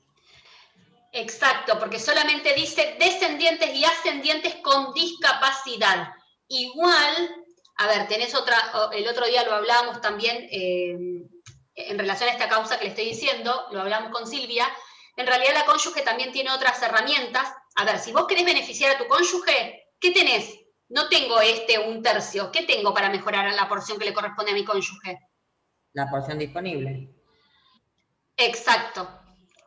Exacto, porque solamente dice descendientes y ascendientes con discapacidad. Igual, a ver, tenés el otro día lo hablábamos también en relación a esta causa que le estoy diciendo, lo hablamos con Silvia. En realidad la cónyuge también tiene otras herramientas. A ver, si vos querés beneficiar a tu cónyuge, ¿qué tenés? No tengo un tercio. ¿Qué tengo para mejorar la porción que le corresponde a mi cónyuge? La porción disponible. Exacto,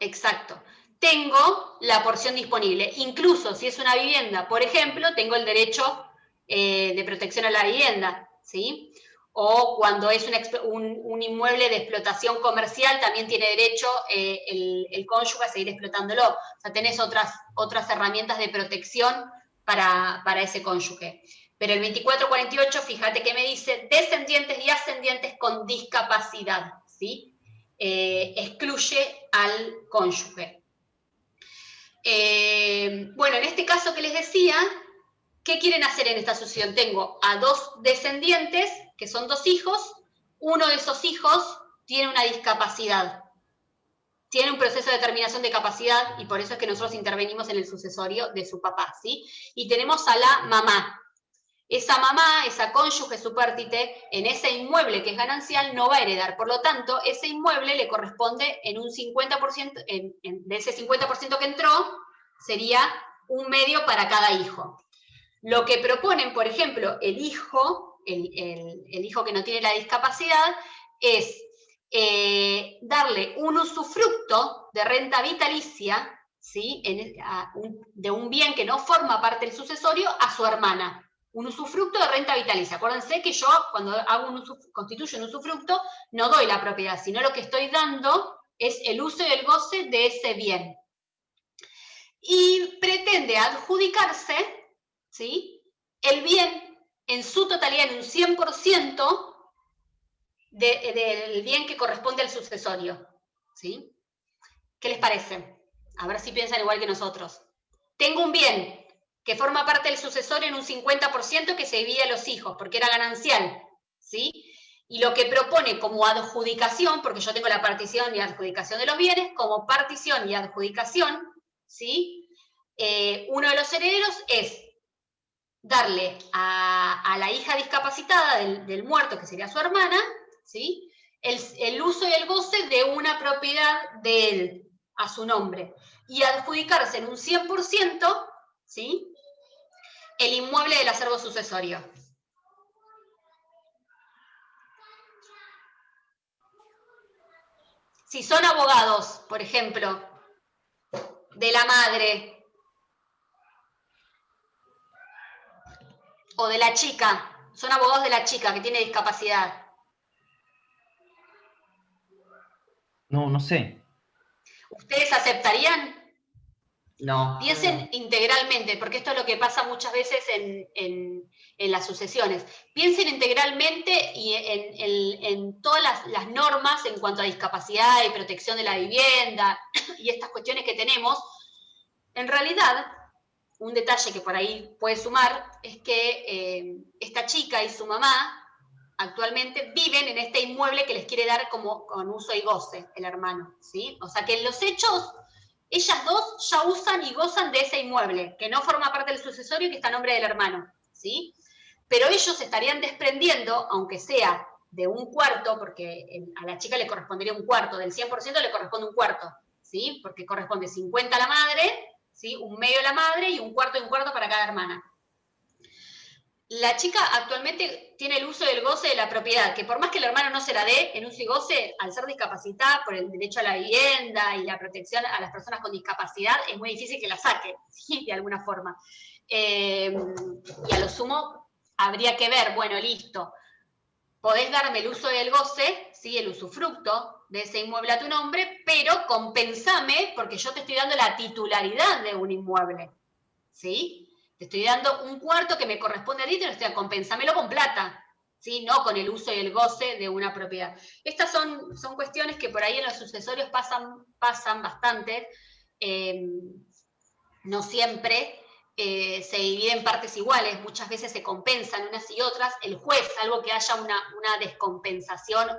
exacto. Tengo la porción disponible. Incluso si es una vivienda, por ejemplo, tengo el derecho de protección a la vivienda, ¿sí? O cuando es un inmueble de explotación comercial, también tiene derecho el cónyuge a seguir explotándolo. O sea, tenés otras herramientas de protección para ese cónyuge. Pero el 2448, fíjate que me dice descendientes y ascendientes con discapacidad, ¿sí? Excluye al cónyuge. Bueno, en este caso que les decía, ¿qué quieren hacer en esta sucesión? Tengo a dos descendientes, que son dos hijos, uno de esos hijos tiene una discapacidad, tiene un proceso de terminación de capacidad y por eso es que nosotros intervenimos en el sucesorio de su papá, ¿sí? Y tenemos a la mamá. Esa mamá, esa cónyuge supérstite, en ese inmueble que es ganancial, no va a heredar. Por lo tanto, ese inmueble le corresponde en un 50%, de ese 50% que entró, sería un medio para cada hijo. Lo que proponen, por ejemplo, el hijo que no tiene la discapacidad, es darle un usufructo de renta vitalicia, ¿sí?, de un bien que no forma parte del sucesorio, a su hermana. Un usufructo de renta vitalicia. Acuérdense que yo, cuando constituyo un usufructo, no doy la propiedad, sino lo que estoy dando es el uso y el goce de ese bien. Y pretende adjudicarse, ¿sí?, el bien en su totalidad, en un 100% del bien que corresponde al sucesorio, ¿sí? ¿Qué les parece? A ver si piensan igual que nosotros. Tengo un bien que forma parte del sucesorio en un 50% que se divide a los hijos, porque era ganancial, ¿sí? Y lo que propone como adjudicación, porque yo tengo la partición y adjudicación de los bienes, como partición y adjudicación, ¿sí? Uno de los herederos es darle a la hija discapacitada del muerto, que sería su hermana, ¿sí?, el uso y el goce de una propiedad de él, a su nombre, y adjudicarse en un 100%, ¿sí?, el inmueble del acervo sucesorio. Si son abogados, por ejemplo, de la madre o de la chica, son abogados de la chica que tiene discapacidad, No sé. ¿Ustedes aceptarían? No. Piensen integralmente, porque esto es lo que pasa muchas veces en las sucesiones. Piensen integralmente y en todas las normas en cuanto a discapacidad y protección de la vivienda y estas cuestiones que tenemos. En realidad, un detalle que por ahí puede sumar es que esta chica y su mamá actualmente viven en este inmueble que les quiere dar como con uso y goce el hermano, ¿sí? O sea que en los hechos, ellas dos ya usan y gozan de ese inmueble, que no forma parte del sucesorio y que está a nombre del hermano, ¿sí? Pero ellos estarían desprendiendo, aunque sea de un cuarto, porque a la chica le correspondería un cuarto, del 100% le corresponde un cuarto, ¿sí? Porque corresponde 50 a la madre, ¿sí? Un medio a la madre y un cuarto para cada hermana. La chica actualmente tiene el uso y el goce de la propiedad, que por más que el hermano no se la dé en uso y goce, al ser discapacitada por el derecho a la vivienda y la protección a las personas con discapacidad, es muy difícil que la saque, ¿sí? De alguna forma. Y a lo sumo habría que ver, bueno, listo, podés darme el uso y el goce, ¿sí? El usufructo de ese inmueble a tu nombre, pero compensame porque yo te estoy dando la titularidad de un inmueble, ¿sí? Te estoy dando un cuarto que me corresponde a ti, compensámelo con plata, ¿sí? No con el uso y el goce de una propiedad. Estas son cuestiones que por ahí en los sucesorios pasan bastante, no siempre se dividen en partes iguales, muchas veces se compensan unas y otras. El juez, salvo que haya una descompensación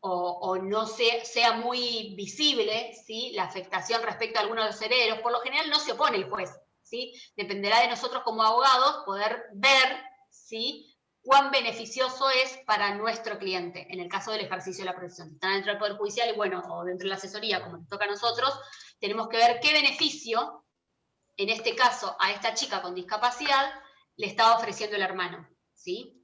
o no sea muy visible, ¿sí? La afectación respecto a alguno de los herederos, por lo general no se opone el juez, ¿sí? Dependerá de nosotros como abogados poder ver, ¿sí? Cuán beneficioso es para nuestro cliente, en el caso del ejercicio de la profesión. Si están dentro del Poder Judicial y bueno, o dentro de la asesoría, como nos toca a nosotros, tenemos que ver qué beneficio, en este caso a esta chica con discapacidad, le estaba ofreciendo el hermano, ¿sí?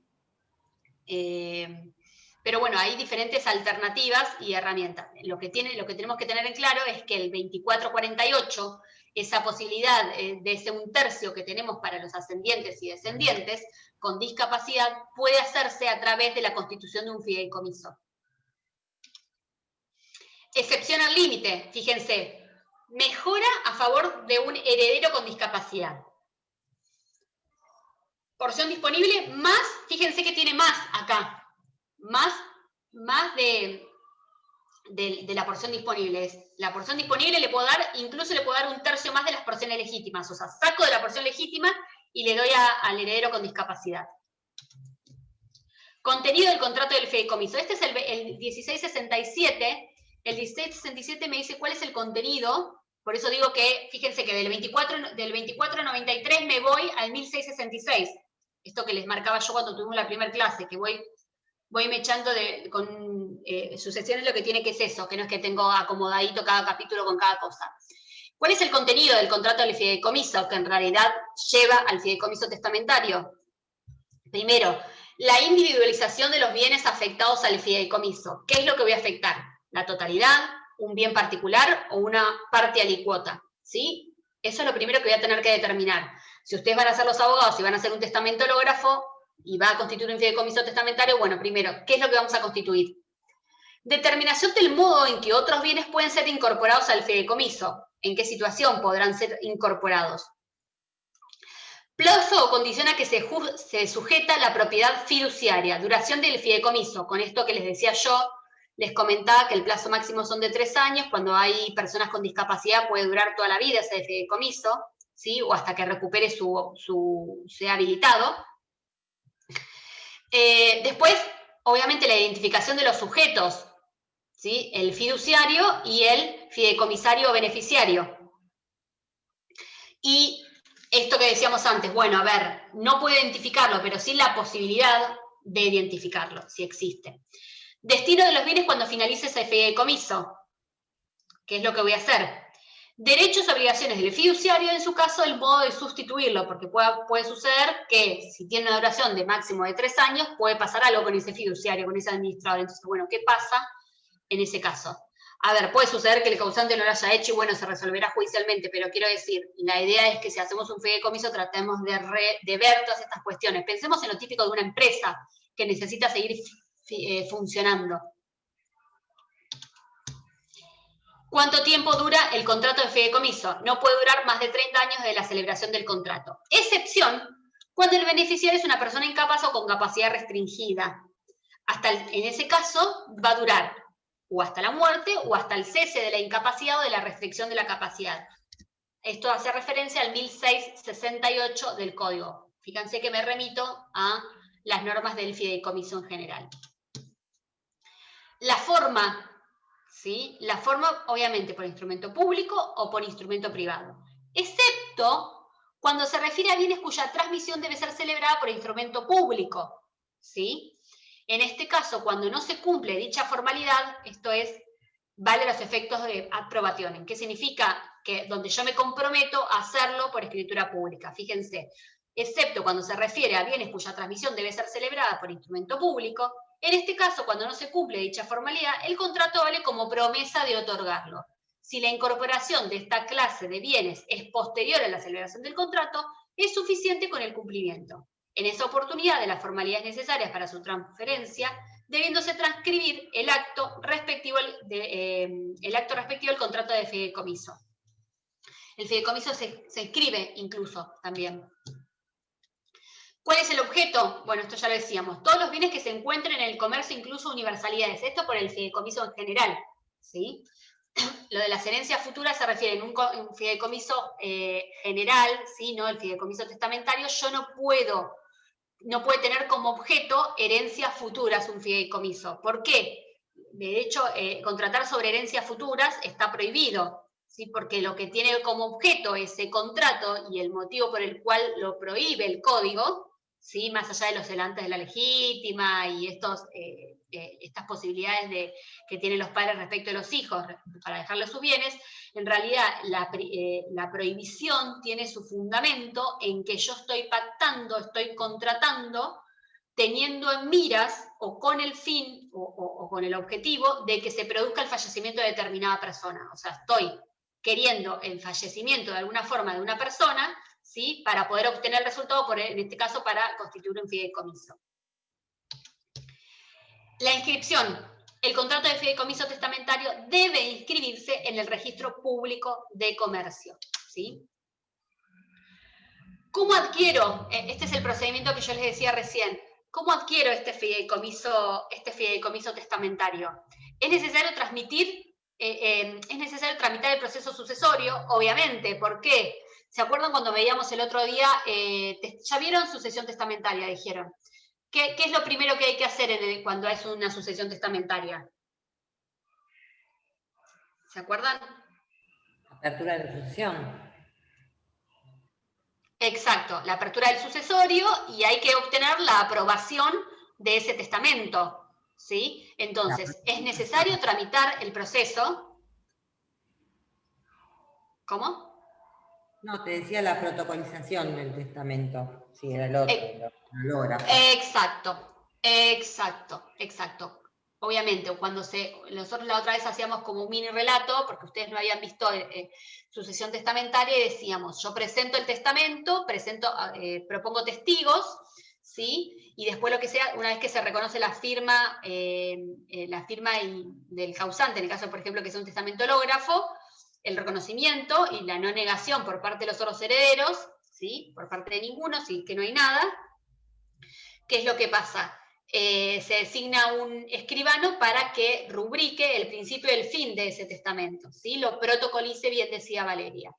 Pero bueno, hay diferentes alternativas y herramientas. Lo que tenemos que tener en claro es que el 2448, esa posibilidad de ese 1/3 que tenemos para los ascendientes y descendientes con discapacidad, puede hacerse a través de la constitución de un fideicomiso. Excepción al límite, fíjense, mejora a favor de un heredero con discapacidad. Porción disponible más, fíjense que tiene más acá, más de la porción disponible. La porción disponible incluso le puedo dar 1/3 más de las porciones legítimas, o sea, saco de la porción legítima y le doy al heredero con discapacidad. Contenido del contrato del fideicomiso. Este es el 1667. El 1667 me dice cuál es el contenido. Por eso digo que, fíjense que del 2493 me voy al 1666. Esto que les marcaba yo cuando tuvimos la primera clase, que voy me echando con sucesiones, lo que tiene que es eso, que no es que tengo acomodadito cada capítulo con cada cosa. ¿Cuál es el contenido del contrato del fideicomiso, que en realidad lleva al fideicomiso testamentario? Primero, la individualización de los bienes afectados al fideicomiso. ¿Qué es lo que voy a afectar? ¿La totalidad, un bien particular o una parte alicuota? ¿Sí? Eso es lo primero que voy a tener que determinar. Si ustedes van a ser los abogados y van a hacer un testamento hológrafo y va a constituir un fideicomiso testamentario, bueno, primero, ¿qué es lo que vamos a constituir? Determinación del modo en que otros bienes pueden ser incorporados al fideicomiso. ¿En qué situación podrán ser incorporados? Plazo o condición a que se sujeta la propiedad fiduciaria. Duración del fideicomiso. Con esto que les decía yo, les comentaba que el plazo máximo son de 3 años. Cuando hay personas con discapacidad puede durar toda la vida ese fideicomiso, ¿sí? O hasta que recupere sea habilitado. Después, obviamente, la identificación de los sujetos, ¿sí? El fiduciario y el fideicomisario o beneficiario. Y esto que decíamos antes, bueno, a ver, no puedo identificarlo, pero sí la posibilidad de identificarlo, si existe. Destino de los bienes cuando finalice ese fideicomiso. ¿Qué es lo que voy a hacer? Derechos y obligaciones del fiduciario, en su caso, el modo de sustituirlo, porque puede suceder que si tiene una duración de máximo de 3 años, puede pasar algo con ese fiduciario, con ese administrador. Entonces, bueno, ¿qué pasa en ese caso? A ver, puede suceder que el causante no lo haya hecho y bueno, se resolverá judicialmente, pero quiero decir, la idea es que si hacemos un fideicomiso tratemos de ver todas estas cuestiones. Pensemos en lo típico de una empresa que necesita seguir funcionando. ¿Cuánto tiempo dura el contrato de fideicomiso? No puede durar más de 30 años de la celebración del contrato. Excepción, cuando el beneficiario es una persona incapaz o con capacidad restringida. En ese caso va a durar o hasta la muerte o hasta el cese de la incapacidad o de la restricción de la capacidad. Esto hace referencia al 1668 del Código. Fíjense que me remito a las normas del fideicomiso en general. La forma, ¿sí? La forma, obviamente, por instrumento público o por instrumento privado, excepto cuando se refiere a bienes cuya transmisión debe ser celebrada por instrumento público, ¿sí? En este caso, cuando no se cumple dicha formalidad, esto es, vale los efectos de ad probationem. ¿Qué significa? Que donde yo me comprometo a hacerlo por escritura pública. Fíjense, excepto cuando se refiere a bienes cuya transmisión debe ser celebrada por instrumento público, en este caso, cuando no se cumple dicha formalidad, el contrato vale como promesa de otorgarlo. Si la incorporación de esta clase de bienes es posterior a la celebración del contrato, es suficiente con el cumplimiento. En esa oportunidad de las formalidades necesarias para su transferencia, debiéndose transcribir el acto respectivo al contrato de fideicomiso. El fideicomiso se escribe incluso también. ¿Cuál es el objeto? Bueno, esto ya lo decíamos. Todos los bienes que se encuentren en el comercio, incluso universalidades. Esto por el fideicomiso en general, ¿sí? Lo de las herencias futuras se refiere en un fideicomiso general, ¿sí? ¿No? El fideicomiso testamentario, yo no puede tener como objeto herencias futuras un fideicomiso. ¿Por qué? De hecho, contratar sobre herencias futuras está prohibido, ¿sí? Porque lo que tiene como objeto ese contrato y el motivo por el cual lo prohíbe el código, ¿sí? Más allá de los celantes de la legítima y estas posibilidades que tienen los padres respecto a los hijos para dejarles sus bienes, en realidad la prohibición tiene su fundamento en que yo estoy pactando, estoy contratando, teniendo en miras o con el fin o con el objetivo de que se produzca el fallecimiento de determinada persona. O sea, estoy queriendo el fallecimiento de alguna forma de una persona, ¿sí? Para poder obtener el resultado, en este caso para constituir un fideicomiso. La inscripción. El contrato de fideicomiso testamentario debe inscribirse en el registro público de comercio, ¿sí? ¿Cómo adquiero? Este es el procedimiento que yo les decía recién. ¿Cómo adquiero este fideicomiso testamentario? Es necesario tramitar el proceso sucesorio, obviamente. ¿Por qué? ¿Se acuerdan cuando veíamos el otro día? ¿Ya vieron sucesión testamentaria? Dijeron. ¿Qué es lo primero que hay que hacer cuando es una sucesión testamentaria? ¿Se acuerdan? Apertura de la sucesión. Exacto, la apertura del sucesorio y hay que obtener la aprobación de ese testamento, ¿sí? Entonces, es necesario tramitar el proceso. ¿Cómo? No, te decía la protocolización del testamento. Sí, era el otro, el hológrafo. Exacto. Obviamente, nosotros la otra vez hacíamos como un mini relato, porque ustedes no habían visto sucesión testamentaria, y decíamos, yo presento el testamento, propongo testigos, ¿sí? Y después lo que sea, una vez que se reconoce la firma del causante, en el caso, por ejemplo, que sea un testamento hológrafo, el reconocimiento y la no negación por parte de los otros herederos, ¿sí? Por parte de ninguno, sí, que no hay nada. ¿Qué es lo que pasa? Se designa un escribano para que rubrique el principio y el fin de ese testamento, ¿sí? Lo protocolice, bien decía Valeria.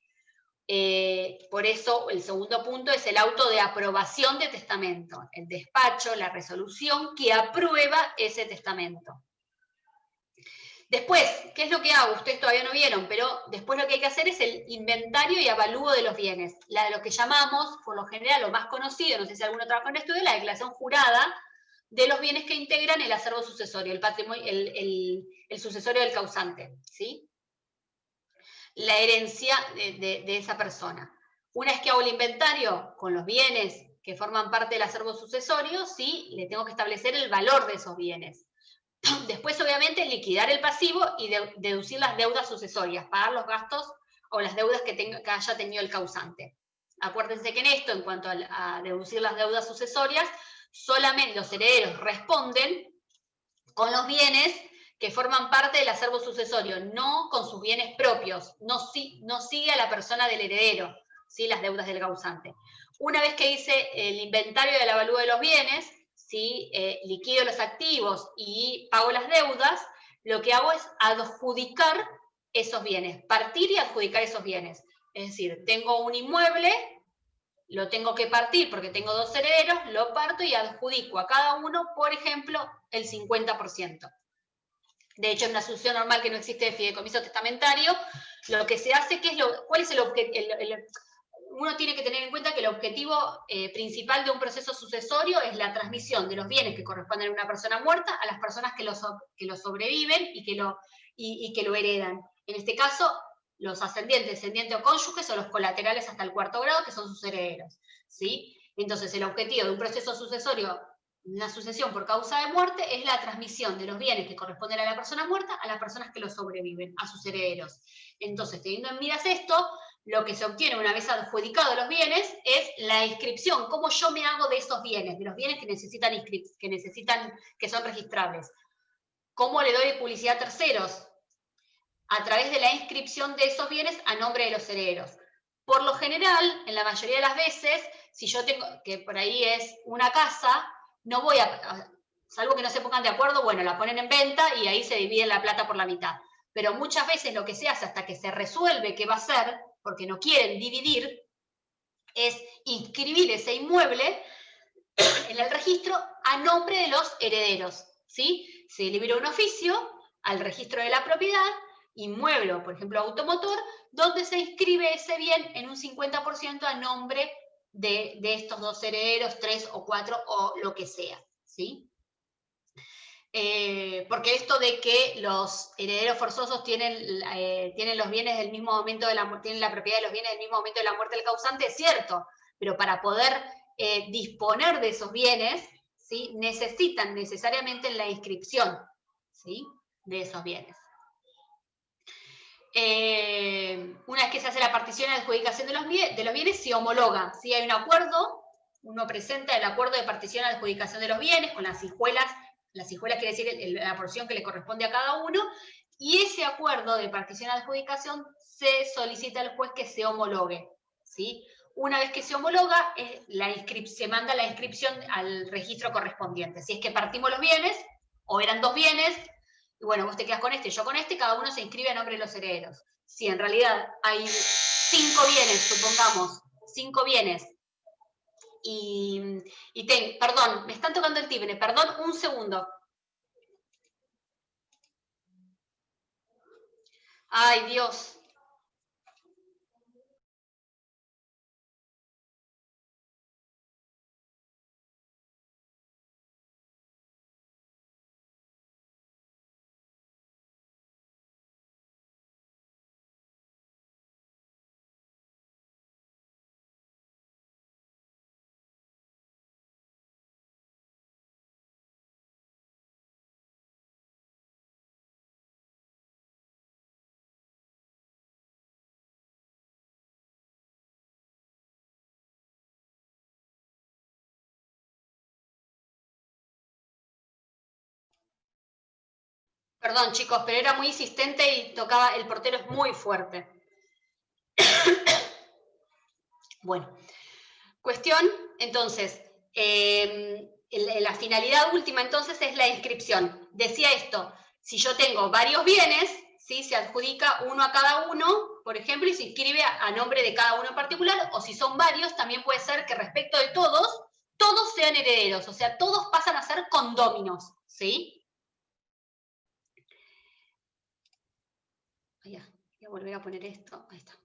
Por eso el segundo punto es el auto de aprobación de testamento, el despacho, la resolución que aprueba ese testamento. Después, ¿qué es lo que hago? Ustedes todavía no vieron, pero después lo que hay que hacer es el inventario y avalúo de los bienes. Lo que llamamos, por lo general, lo más conocido, no sé si alguno trabaja en estudio, la declaración jurada de los bienes que integran el acervo sucesorio, el patrimonio, el sucesorio del causante, ¿sí? La herencia de esa persona. Una vez que hago el inventario con los bienes que forman parte del acervo sucesorio, ¿sí? Le tengo que establecer el valor de esos bienes. Después, obviamente, liquidar el pasivo y deducir las deudas sucesorias, pagar los gastos o las deudas que haya tenido el causante. Acuérdense que en esto, en cuanto a deducir las deudas sucesorias, solamente los herederos responden con los bienes que forman parte del acervo sucesorio, no con sus bienes propios, no sigue a la persona del heredero, ¿sí? Las deudas del causante. Una vez que hice el inventario del avalúo de los bienes, ¿sí? Liquido los activos y pago las deudas, lo que hago es adjudicar esos bienes, partir y adjudicar esos bienes. Es decir, tengo un inmueble, lo tengo que partir porque tengo 2 herederos, lo parto y adjudico a cada uno, por ejemplo, el 50%. De hecho, en una sucesión normal que no existe de fideicomiso testamentario, lo que se hace, ¿cuál es el objetivo? Uno tiene que tener en cuenta que el objetivo principal de un proceso sucesorio es la transmisión de los bienes que corresponden a una persona muerta a las personas que lo sobreviven y que lo heredan. En este caso, los ascendientes, descendientes o cónyuges son los colaterales hasta el 4º grado, que son sus herederos, ¿sí? Entonces, el objetivo de un proceso sucesorio, una sucesión por causa de muerte, es la transmisión de los bienes que corresponden a la persona muerta a las personas que lo sobreviven, a sus herederos. Entonces, teniendo en miras esto, lo que se obtiene una vez adjudicados los bienes es la inscripción, cómo yo me hago de esos bienes, de los bienes que son registrables. ¿Cómo le doy publicidad a terceros? A través de la inscripción de esos bienes a nombre de los herederos. Por lo general, en la mayoría de las veces, si yo tengo, que por ahí es una casa, no voy salvo que no se pongan de acuerdo, bueno, la ponen en venta y ahí se divide la plata por la mitad. Pero muchas veces lo que se hace hasta que se resuelve qué va a ser, porque no quieren dividir, es inscribir ese inmueble en el registro a nombre de los herederos, ¿sí? Se libera un oficio al registro de la propiedad, inmueble, por ejemplo, automotor, donde se inscribe ese bien en un 50% a nombre de estos 2 herederos, 3 o 4 o lo que sea, ¿sí? Porque esto de que los herederos forzosos tienen los bienes del mismo momento tienen la propiedad de los bienes del mismo momento de la muerte del causante es cierto, pero para poder disponer de esos bienes, ¿sí? Necesitan necesariamente la inscripción, ¿sí? De esos bienes. Una vez que se hace la partición y adjudicación de los bienes, se homologa, ¿sí? Hay un acuerdo, uno presenta el acuerdo de partición y adjudicación de los bienes con las hijuelas quiere decir la porción que le corresponde a cada uno, y ese acuerdo de partición y adjudicación se solicita al juez que se homologue, ¿sí? Una vez que se homologa, se manda la inscripción al registro correspondiente. Si es que partimos los bienes, o eran 2 bienes, y bueno, vos te quedas con este, yo con este, cada uno se inscribe a nombre de los herederos. Si en realidad hay 5 bienes, supongamos, 5 bienes, perdón, me están tocando el timbre, perdón, un segundo. Ay, Dios. Perdón, chicos, pero era muy insistente y tocaba, el portero es muy fuerte. Bueno, cuestión, entonces, la finalidad última entonces es la inscripción. Decía esto, si yo tengo varios bienes, ¿sí? Se adjudica uno a cada uno, por ejemplo, y se inscribe a nombre de cada uno en particular, o si son varios, también puede ser que respecto de todos sean herederos, o sea, todos pasan a ser condóminos, ¿sí? Voy a volver a poner esto, ahí está.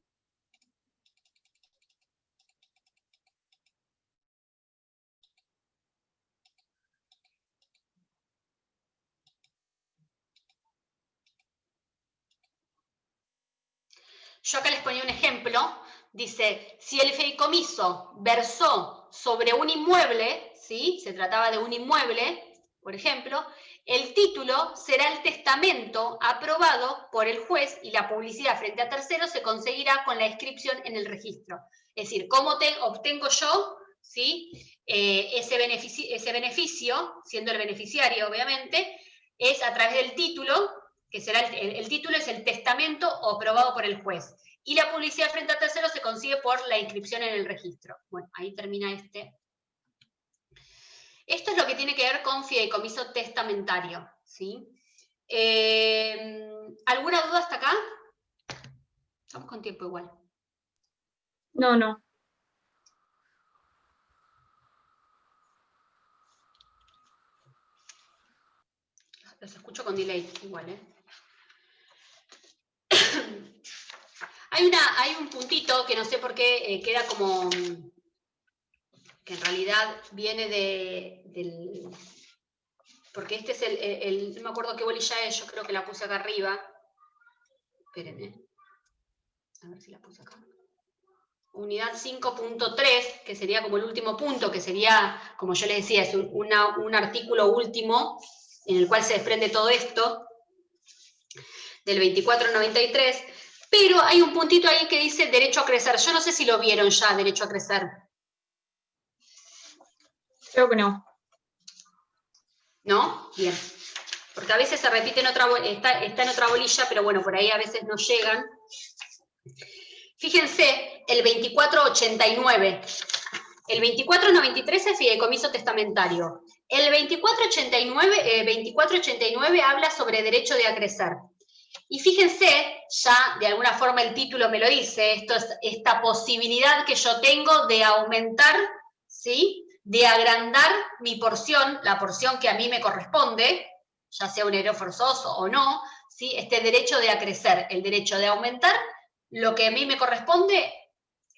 Yo acá les ponía un ejemplo, dice, si el fideicomiso versó sobre un inmueble, ¿sí? Se trataba de un inmueble, por ejemplo, el título será el testamento aprobado por el juez y la publicidad frente a terceros se conseguirá con la inscripción en el registro. Es decir, ¿cómo obtengo yo, ¿sí? ese beneficio, siendo el beneficiario, obviamente? es a través del título, que será el título es el testamento o aprobado por el juez. Y la publicidad frente a terceros se consigue por la inscripción en el registro. Bueno, ahí termina este. Esto es lo que tiene que ver con fideicomiso testamentario, ¿sí? ¿Alguna duda hasta acá? Estamos con tiempo igual. No, no. Los escucho con delay, igual, ¿eh? Hay un puntito que no sé por qué queda como... que en realidad viene del... Porque este es no me acuerdo qué bolilla es, yo creo que la puse acá arriba. Espérenme. A ver si la puse acá. Unidad 5.3, que sería como el último punto, que sería, como yo les decía, es un artículo último en el cual se desprende todo esto, del 2493, pero hay un puntito ahí que dice derecho a crecer. Yo no sé si lo vieron ya, derecho a crecer. Creo que no. ¿No? Bien. Porque a veces se repite en otra, está en otra bolilla, pero bueno, por ahí a veces no llegan. Fíjense, el 2489. El 2493 es fideicomiso testamentario. El 2489 habla sobre derecho de acrecer. Y fíjense, ya de alguna forma el título me lo dice, esto es esta posibilidad que yo tengo de aumentar, ¿sí? De agrandar mi porción, la porción que a mí me corresponde, ya sea un heredero forzoso o no, ¿sí? Este derecho de acrecer, el derecho de aumentar lo que a mí me corresponde,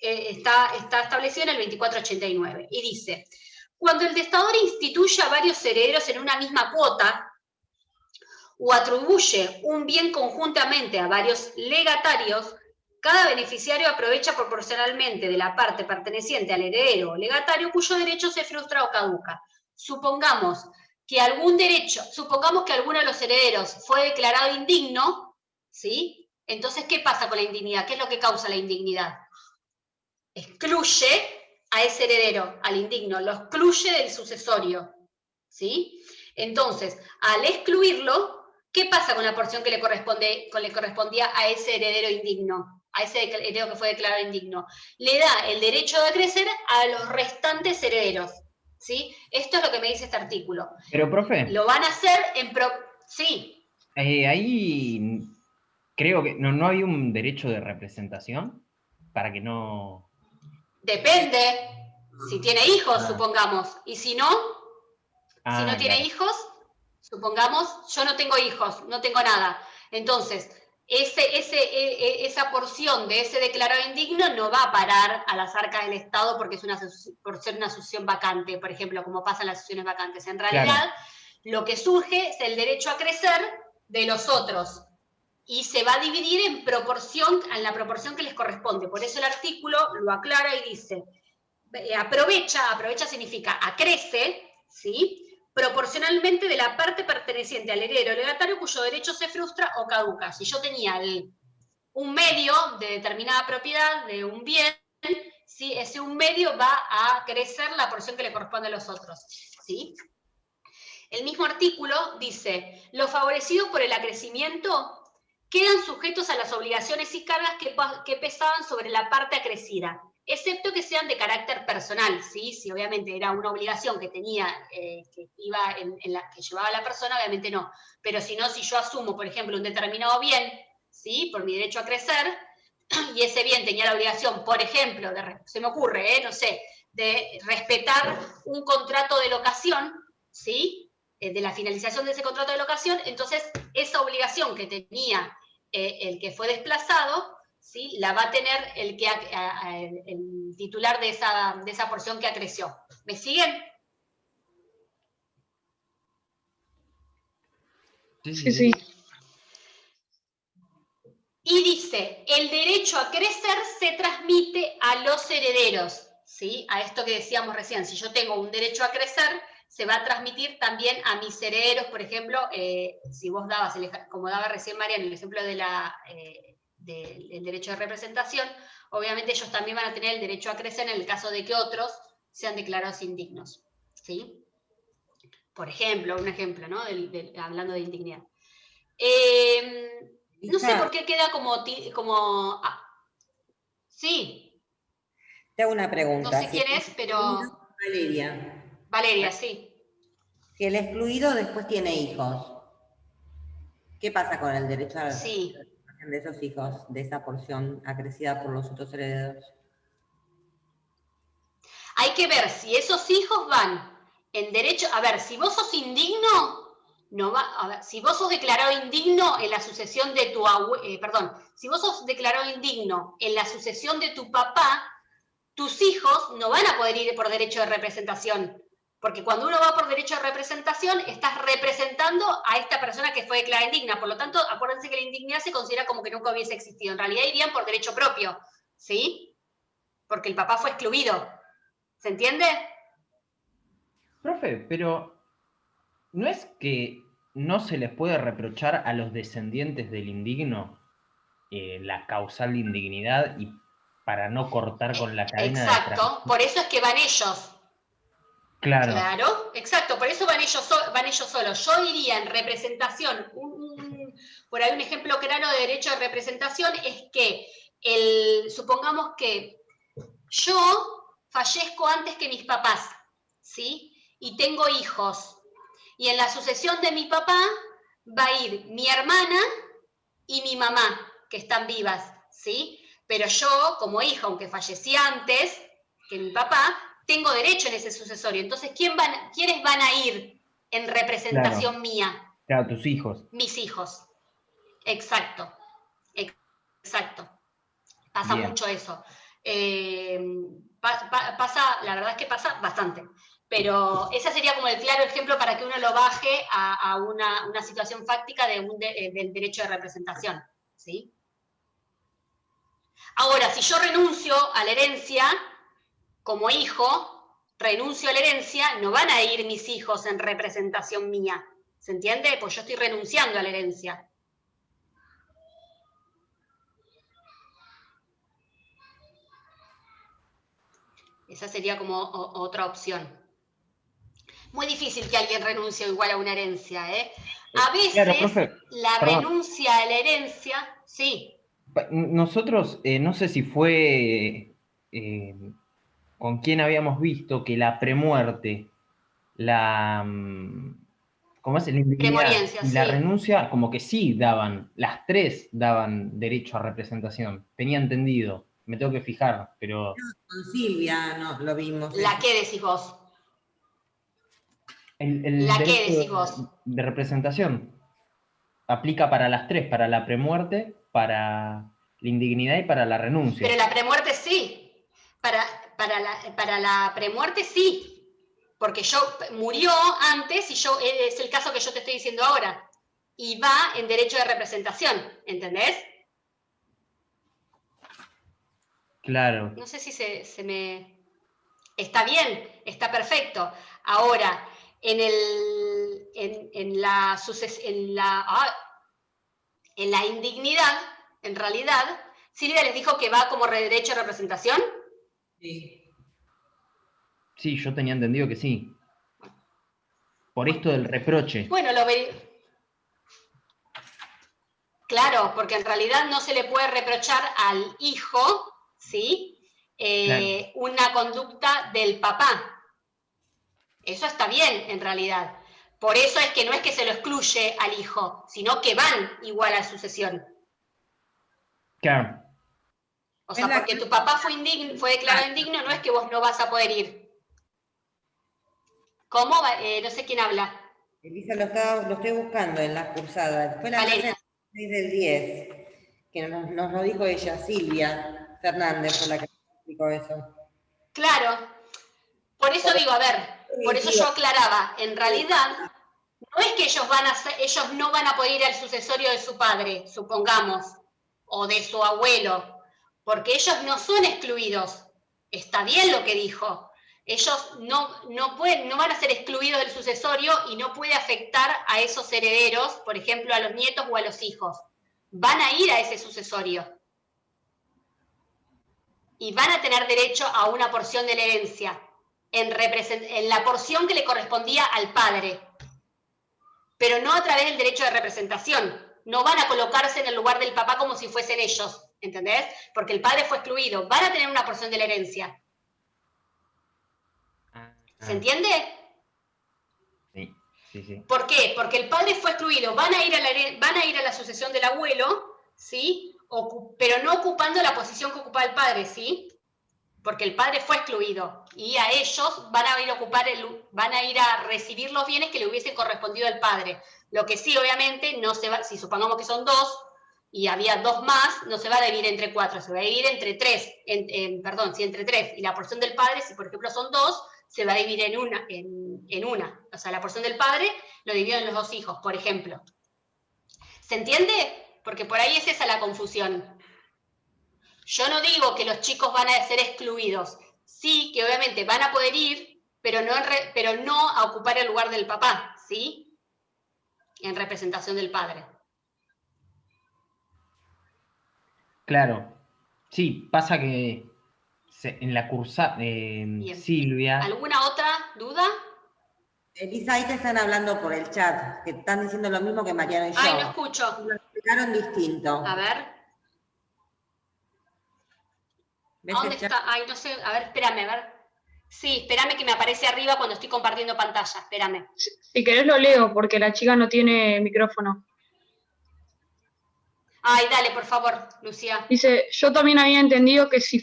está establecido en el 2489. Y dice, cuando el testador instituye a varios herederos en una misma cuota, o atribuye un bien conjuntamente a varios legatarios, cada beneficiario aprovecha proporcionalmente de la parte perteneciente al heredero o legatario cuyo derecho se frustra o caduca. Supongamos que alguno de los herederos fue declarado indigno, ¿sí? Entonces, ¿qué pasa con la indignidad? ¿Qué es lo que causa la indignidad? Excluye a ese heredero, al indigno, lo excluye del sucesorio, ¿sí? Entonces, al excluirlo, ¿qué pasa con la porción que le correspondía a ese heredero indigno? A ese heredero que fue declarado indigno. Le da el derecho de acrecer a los restantes herederos, ¿sí? Esto es lo que me dice este artículo. Pero, profe. Lo van a hacer en... Sí. Ahí creo que no había un derecho de representación para que no... Depende. Si tiene hijos, supongamos. Y si no, si no tiene claro. hijos, supongamos, yo no tengo hijos, no tengo nada. Entonces, esa porción de ese declarado indigno no va a parar a las arcas del Estado porque es por ser una sucesión vacante, por ejemplo, como pasa en las sucesiones vacantes. En realidad, claro, lo que surge es el derecho a crecer de los otros y se va a dividir en la proporción que les corresponde. Por eso el artículo lo aclara y dice, aprovecha significa acrece, ¿sí?, proporcionalmente de la parte perteneciente al heredero legatario cuyo derecho se frustra o caduca. Si yo tenía un medio de determinada propiedad, de un bien, ¿sí?, ese un medio va a crecer la porción que le corresponde a los otros, ¿sí? El mismo artículo dice, los favorecidos por el acrecimiento quedan sujetos a las obligaciones y cargas que pesaban sobre la parte acrecida, excepto que sean de carácter personal, ¿sí? Si obviamente era una obligación que tenía, que llevaba la persona, obviamente no. Pero si no, si yo asumo, por ejemplo, un determinado bien, ¿sí?, por mi derecho a crecer, y ese bien tenía la obligación, por ejemplo, se me ocurre, no sé, de respetar un contrato de locación, ¿sí?, de la finalización de ese contrato de locación, entonces esa obligación que tenía el que fue desplazado, ¿sí?, la va a tener el titular de esa porción que acreció. ¿Me siguen? Sí. Y dice, el derecho a crecer se transmite a los herederos, ¿sí? A esto que decíamos recién, si yo tengo un derecho a crecer, se va a transmitir también a mis herederos. Por ejemplo, si vos dabas, como daba recién Mariana, el ejemplo del derecho de representación, obviamente ellos también van a tener el derecho a crecer en el caso de que otros sean declarados indignos, ¿sí? Por ejemplo, un ejemplo, ¿no? Hablando de indignidad. No sé Hija, por qué queda como sí, te hago una no pregunta. sé quién es, pero Valeria, Valeria, sí. si el excluido después tiene hijos, ¿qué pasa con el derecho a la Sí. de esos hijos, de esa porción acrecida por los otros herederos? Hay que ver si esos hijos van en derecho. A ver, si vos sos indigno, no va. A ver, si vos sos declarado indigno en la sucesión de tu perdón, si vos sos declarado indigno en la sucesión de tu papá, tus hijos no van a poder ir por derecho de representación. Porque cuando uno va por derecho de representación, estás representando a esta persona que fue declarada indigna. Por lo tanto, acuérdense que la indignidad se considera como que nunca hubiese existido. En realidad irían por derecho propio, ¿sí? Porque el papá fue excluido. ¿Se entiende? Profe, pero ¿no es que no se les puede reprochar a los descendientes del indigno la causal de indignidad y para no cortar con la cadena de Exacto, por eso es que van ellos. Claro. Claro, exacto, por eso van ellos solos. Yo iría en representación, por ahí un ejemplo claro de derecho de representación es que, supongamos que yo fallezco antes que mis papás, ¿sí? Y tengo hijos. Y en la sucesión de mi papá va a ir mi hermana y mi mamá, que están vivas, ¿sí? Pero yo, como hija, aunque fallecí antes que mi papá, tengo derecho en ese sucesorio. Entonces, ¿quiénes van a ir en representación mía? Claro, tus hijos. Mis hijos. Exacto. Exacto. Pasa Bien. mucho eso. Pasa, la verdad es que pasa bastante. Pero ese sería como el claro ejemplo para que uno lo baje a una situación fáctica del derecho de representación, ¿sí? Ahora, si yo renuncio a la herencia, como hijo, renuncio a la herencia, no van a ir mis hijos en representación mía, ¿se entiende? Pues yo estoy renunciando a la herencia. Esa sería como otra opción. Muy difícil que alguien renuncie igual a una herencia, ¿eh? A veces Claro, profe, la perdón. renuncia a la herencia, sí. Nosotros, no sé si fue con quién habíamos visto que la premuerte, ¿cómo es? La indignidad Premoriencia, y la sí. renuncia, como que sí daban, las tres daban derecho a representación. Tenía entendido, me tengo que fijar, pero... Con Silvia no, lo vimos. ¿La eso. qué decís vos? El ¿La qué derecho decís vos? de representación aplica para las tres, para la premuerte, para la indignidad y para la renuncia. Pero la premuerte sí. Para la premuerte sí. Porque murió antes y es el caso que yo te estoy diciendo ahora. Y va en derecho de representación, ¿entendés? Claro. No sé si se me... Está bien, está perfecto. Ahora, en la indignidad, en realidad, Silvia les dijo que va como derecho de representación. Sí. Sí, yo tenía entendido que sí. Por esto del reproche. Bueno, lo veré. Claro, porque en realidad no se le puede reprochar al hijo, ¿sí? Claro. Una conducta del papá. Eso está bien, en realidad. Por eso es que no es que se lo excluye al hijo, sino que van igual a sucesión. Claro. O sea, porque tu papá fue declarado indigno, no es que vos no vas a poder ir. ¿Cómo? No sé quién habla. Elisa, lo estoy buscando en la cursada. Fue la Valeria. clase del 6 del 10, que nos lo dijo ella, Silvia Fernández, fue la que nos explicó eso. Claro. Por eso digo, a ver, por eso yo aclaraba, en realidad, no es que ellos no van a poder ir al sucesorio de su padre, supongamos, o de su abuelo, porque ellos no son excluidos. Está bien lo que dijo. Ellos no van a ser excluidos del sucesorio y no puede afectar a esos herederos, por ejemplo, a los nietos o a los hijos. Van a ir a ese sucesorio. Y van a tener derecho a una porción de la herencia, en la porción que le correspondía al padre. pero no a través del derecho de representación. No van a colocarse en el lugar del papá como si fuesen ellos, ¿entendés? Porque el padre fue excluido. Van a tener una porción de la herencia. ¿Se entiende? Sí, sí, sí. ¿Por qué? Porque el padre fue excluido. Van a ir a la sucesión del abuelo, ¿sí? Pero no ocupando la posición que ocupaba el padre, ¿sí? Porque el padre fue excluido. Y a ellos van a ir a recibir los bienes que le hubiesen correspondido al padre. Lo que sí, obviamente, no se va, si supongamos que son 2, y había 2 más, no se va a dividir entre 4, se va a dividir entre 3. Perdón, si entre 3 y la porción del padre, si por ejemplo son 2, se va a dividir en una. O sea, la porción del padre lo dividió en los 2 hijos, por ejemplo. ¿Se entiende? Porque por ahí es esa la confusión. Yo no digo que los chicos van a ser excluidos. Sí, que obviamente van a poder ir, pero no a ocupar el lugar del papá, ¿sí? En representación del padre. Claro. Sí, pasa que en la cursa, Silvia... ¿Alguna otra duda? Elisa, ahí te están hablando por el chat, que están diciendo lo mismo que Mariano y yo. Ay, no escucho. Lo explicaron distinto. A ver. ¿Dónde está? Ay, no sé. A ver, espérame, a ver. Sí, espérame que me aparece arriba cuando estoy compartiendo pantalla. Espérame. Si querés lo leo, porque la chica no tiene micrófono. Ay, dale, por favor, Lucía. Dice, yo también había entendido que si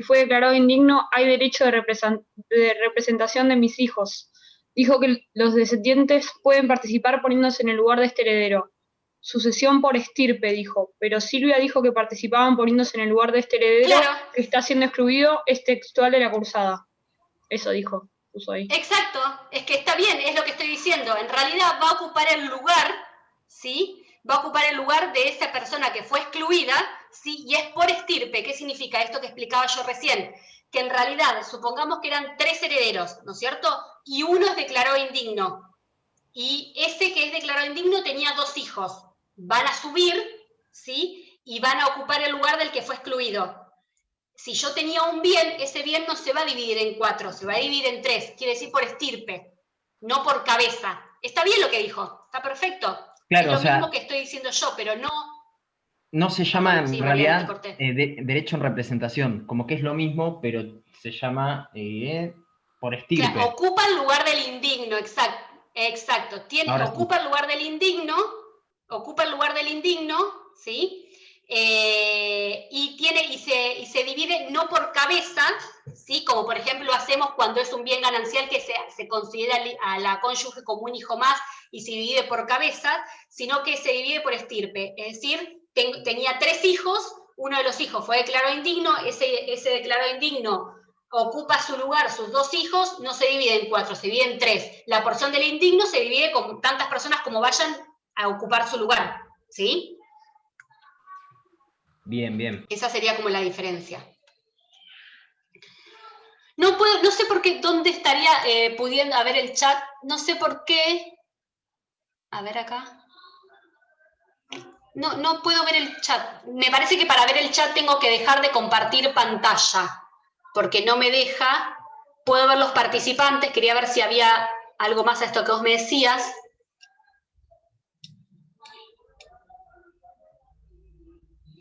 fue declarado indigno, hay derecho de representación de mis hijos. Dijo que los descendientes pueden participar poniéndose en el lugar de este heredero. Sucesión por estirpe, dijo, pero Silvia dijo que participaban poniéndose en el lugar de este heredero, claro, que está siendo excluido, es textual de la cursada. Eso dijo, puso ahí. Exacto, es que está bien, es lo que estoy diciendo. En realidad va a ocupar el lugar, ¿sí? Va a ocupar el lugar de esa persona que fue excluida, ¿sí? Y es por estirpe. ¿Qué significa esto que explicaba yo recién? Que en realidad, supongamos que eran 3 herederos, ¿no es cierto? Y uno es declarado indigno. Y ese que es declarado indigno tenía 2 hijos. Van a subir, ¿sí? Y van a ocupar el lugar del que fue excluido. Si yo tenía un bien, ese bien no se va a dividir en 4, se va a dividir en 3, quiere decir por estirpe, no por cabeza. Está bien lo que dijo, está perfecto. Claro, es lo mismo que estoy diciendo yo, pero no... No se llama en sí, realidad Mariana, derecho en representación, como que es lo mismo, pero se llama por estirpe. Claro, ocupa el lugar del indigno, exacto. Ocupa el lugar del indigno, ¿sí? Y se divide no por cabeza, ¿sí? Como por ejemplo hacemos cuando es un bien ganancial que se considera a la cónyuge como un hijo más y se divide por cabeza, sino que se divide por estirpe. Es decir, tenía 3 hijos, uno de los hijos fue declarado indigno, ese declarado indigno ocupa su lugar, sus 2 hijos, no se divide en 4, se divide en 3. La porción del indigno se divide con tantas personas como vayan a ocupar su lugar, ¿sí? Bien, bien. Esa sería como la diferencia. No sé por qué, dónde estaría pudiendo haber el chat, no sé por qué. A ver acá. No puedo ver el chat. Me parece que para ver el chat tengo que dejar de compartir pantalla, porque no me deja. Puedo ver los participantes, quería ver si había algo más a esto que vos me decías.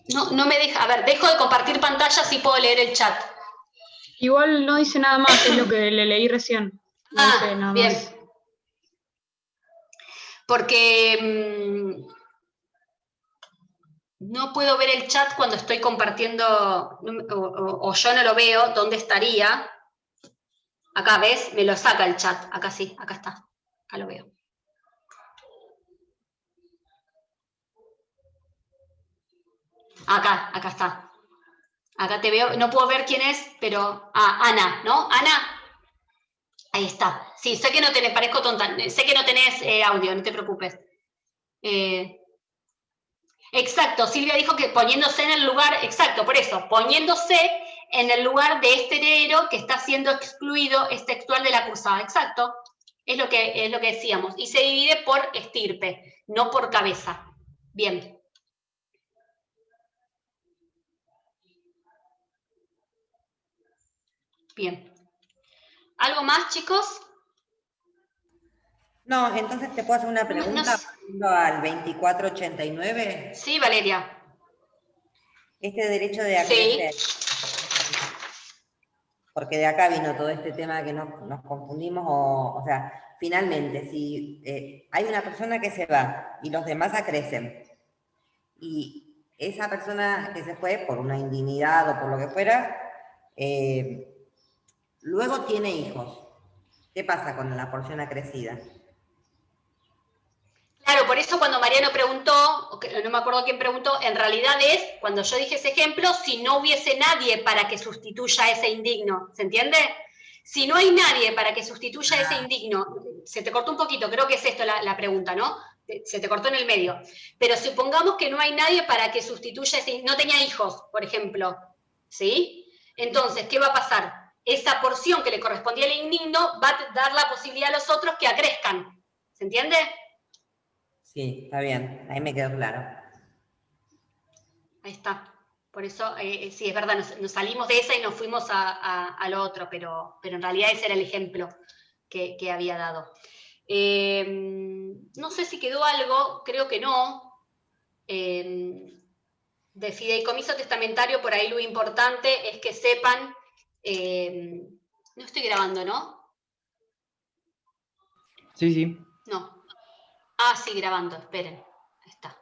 No me deja. A ver, dejo de compartir pantalla, si puedo leer el chat. Igual no dice nada más, es lo que le leí recién. No dice nada bien. más. Porque no puedo ver el chat cuando estoy compartiendo, o yo no lo veo, ¿dónde estaría? Acá, ¿ves? Me lo saca el chat. Acá sí, acá está. Acá lo veo. Acá está. Acá te veo. No puedo ver quién es, pero... Ana, ¿no? Ana. Ahí está. Sí, sé que no tenés, parezco tonta, sé que no tenés audio, no te preocupes. Exacto, Silvia dijo que poniéndose en el lugar, exacto, por eso, poniéndose en el lugar de este heredero que está siendo excluido, es textual de la cursada, exacto, es lo que decíamos, y se divide por estirpe, no por cabeza. Bien. Bien. ¿Algo más, chicos? No, entonces te puedo hacer una No pregunta sé. volviendo al 2489. Sí, Valeria. Este derecho de Sí. acrecer, porque de acá vino todo este tema que nos confundimos, o sea, finalmente, si hay una persona que se va y los demás acrecen, y esa persona que se fue por una indignidad o por lo que fuera, luego tiene hijos, ¿qué pasa con la porción acrecida? Claro, por eso cuando Mariano preguntó, no me acuerdo quién preguntó, en realidad es, cuando yo dije ese ejemplo, si no hubiese nadie para que sustituya a ese indigno, ¿se entiende? Si no hay nadie para que sustituya a ese indigno, se te cortó un poquito, creo que es esto la pregunta, ¿no? Se te cortó en el medio. Pero supongamos que no hay nadie para que sustituya a ese, no tenía hijos, por ejemplo, ¿sí? Entonces, ¿qué va a pasar? Esa porción que le correspondía al indigno va a dar la posibilidad a los otros que acrezcan, ¿se entiende? Sí, está bien, ahí me quedó claro. Ahí está. Por eso, sí, es verdad, nos salimos de esa y nos fuimos a lo otro, pero en realidad ese era el ejemplo que había dado. No sé si quedó algo, creo que no. De fideicomiso testamentario, por ahí lo importante es que sepan, no estoy grabando, ¿no? Sí, sí. No. Ah, sí, grabando, esperen. Ahí está.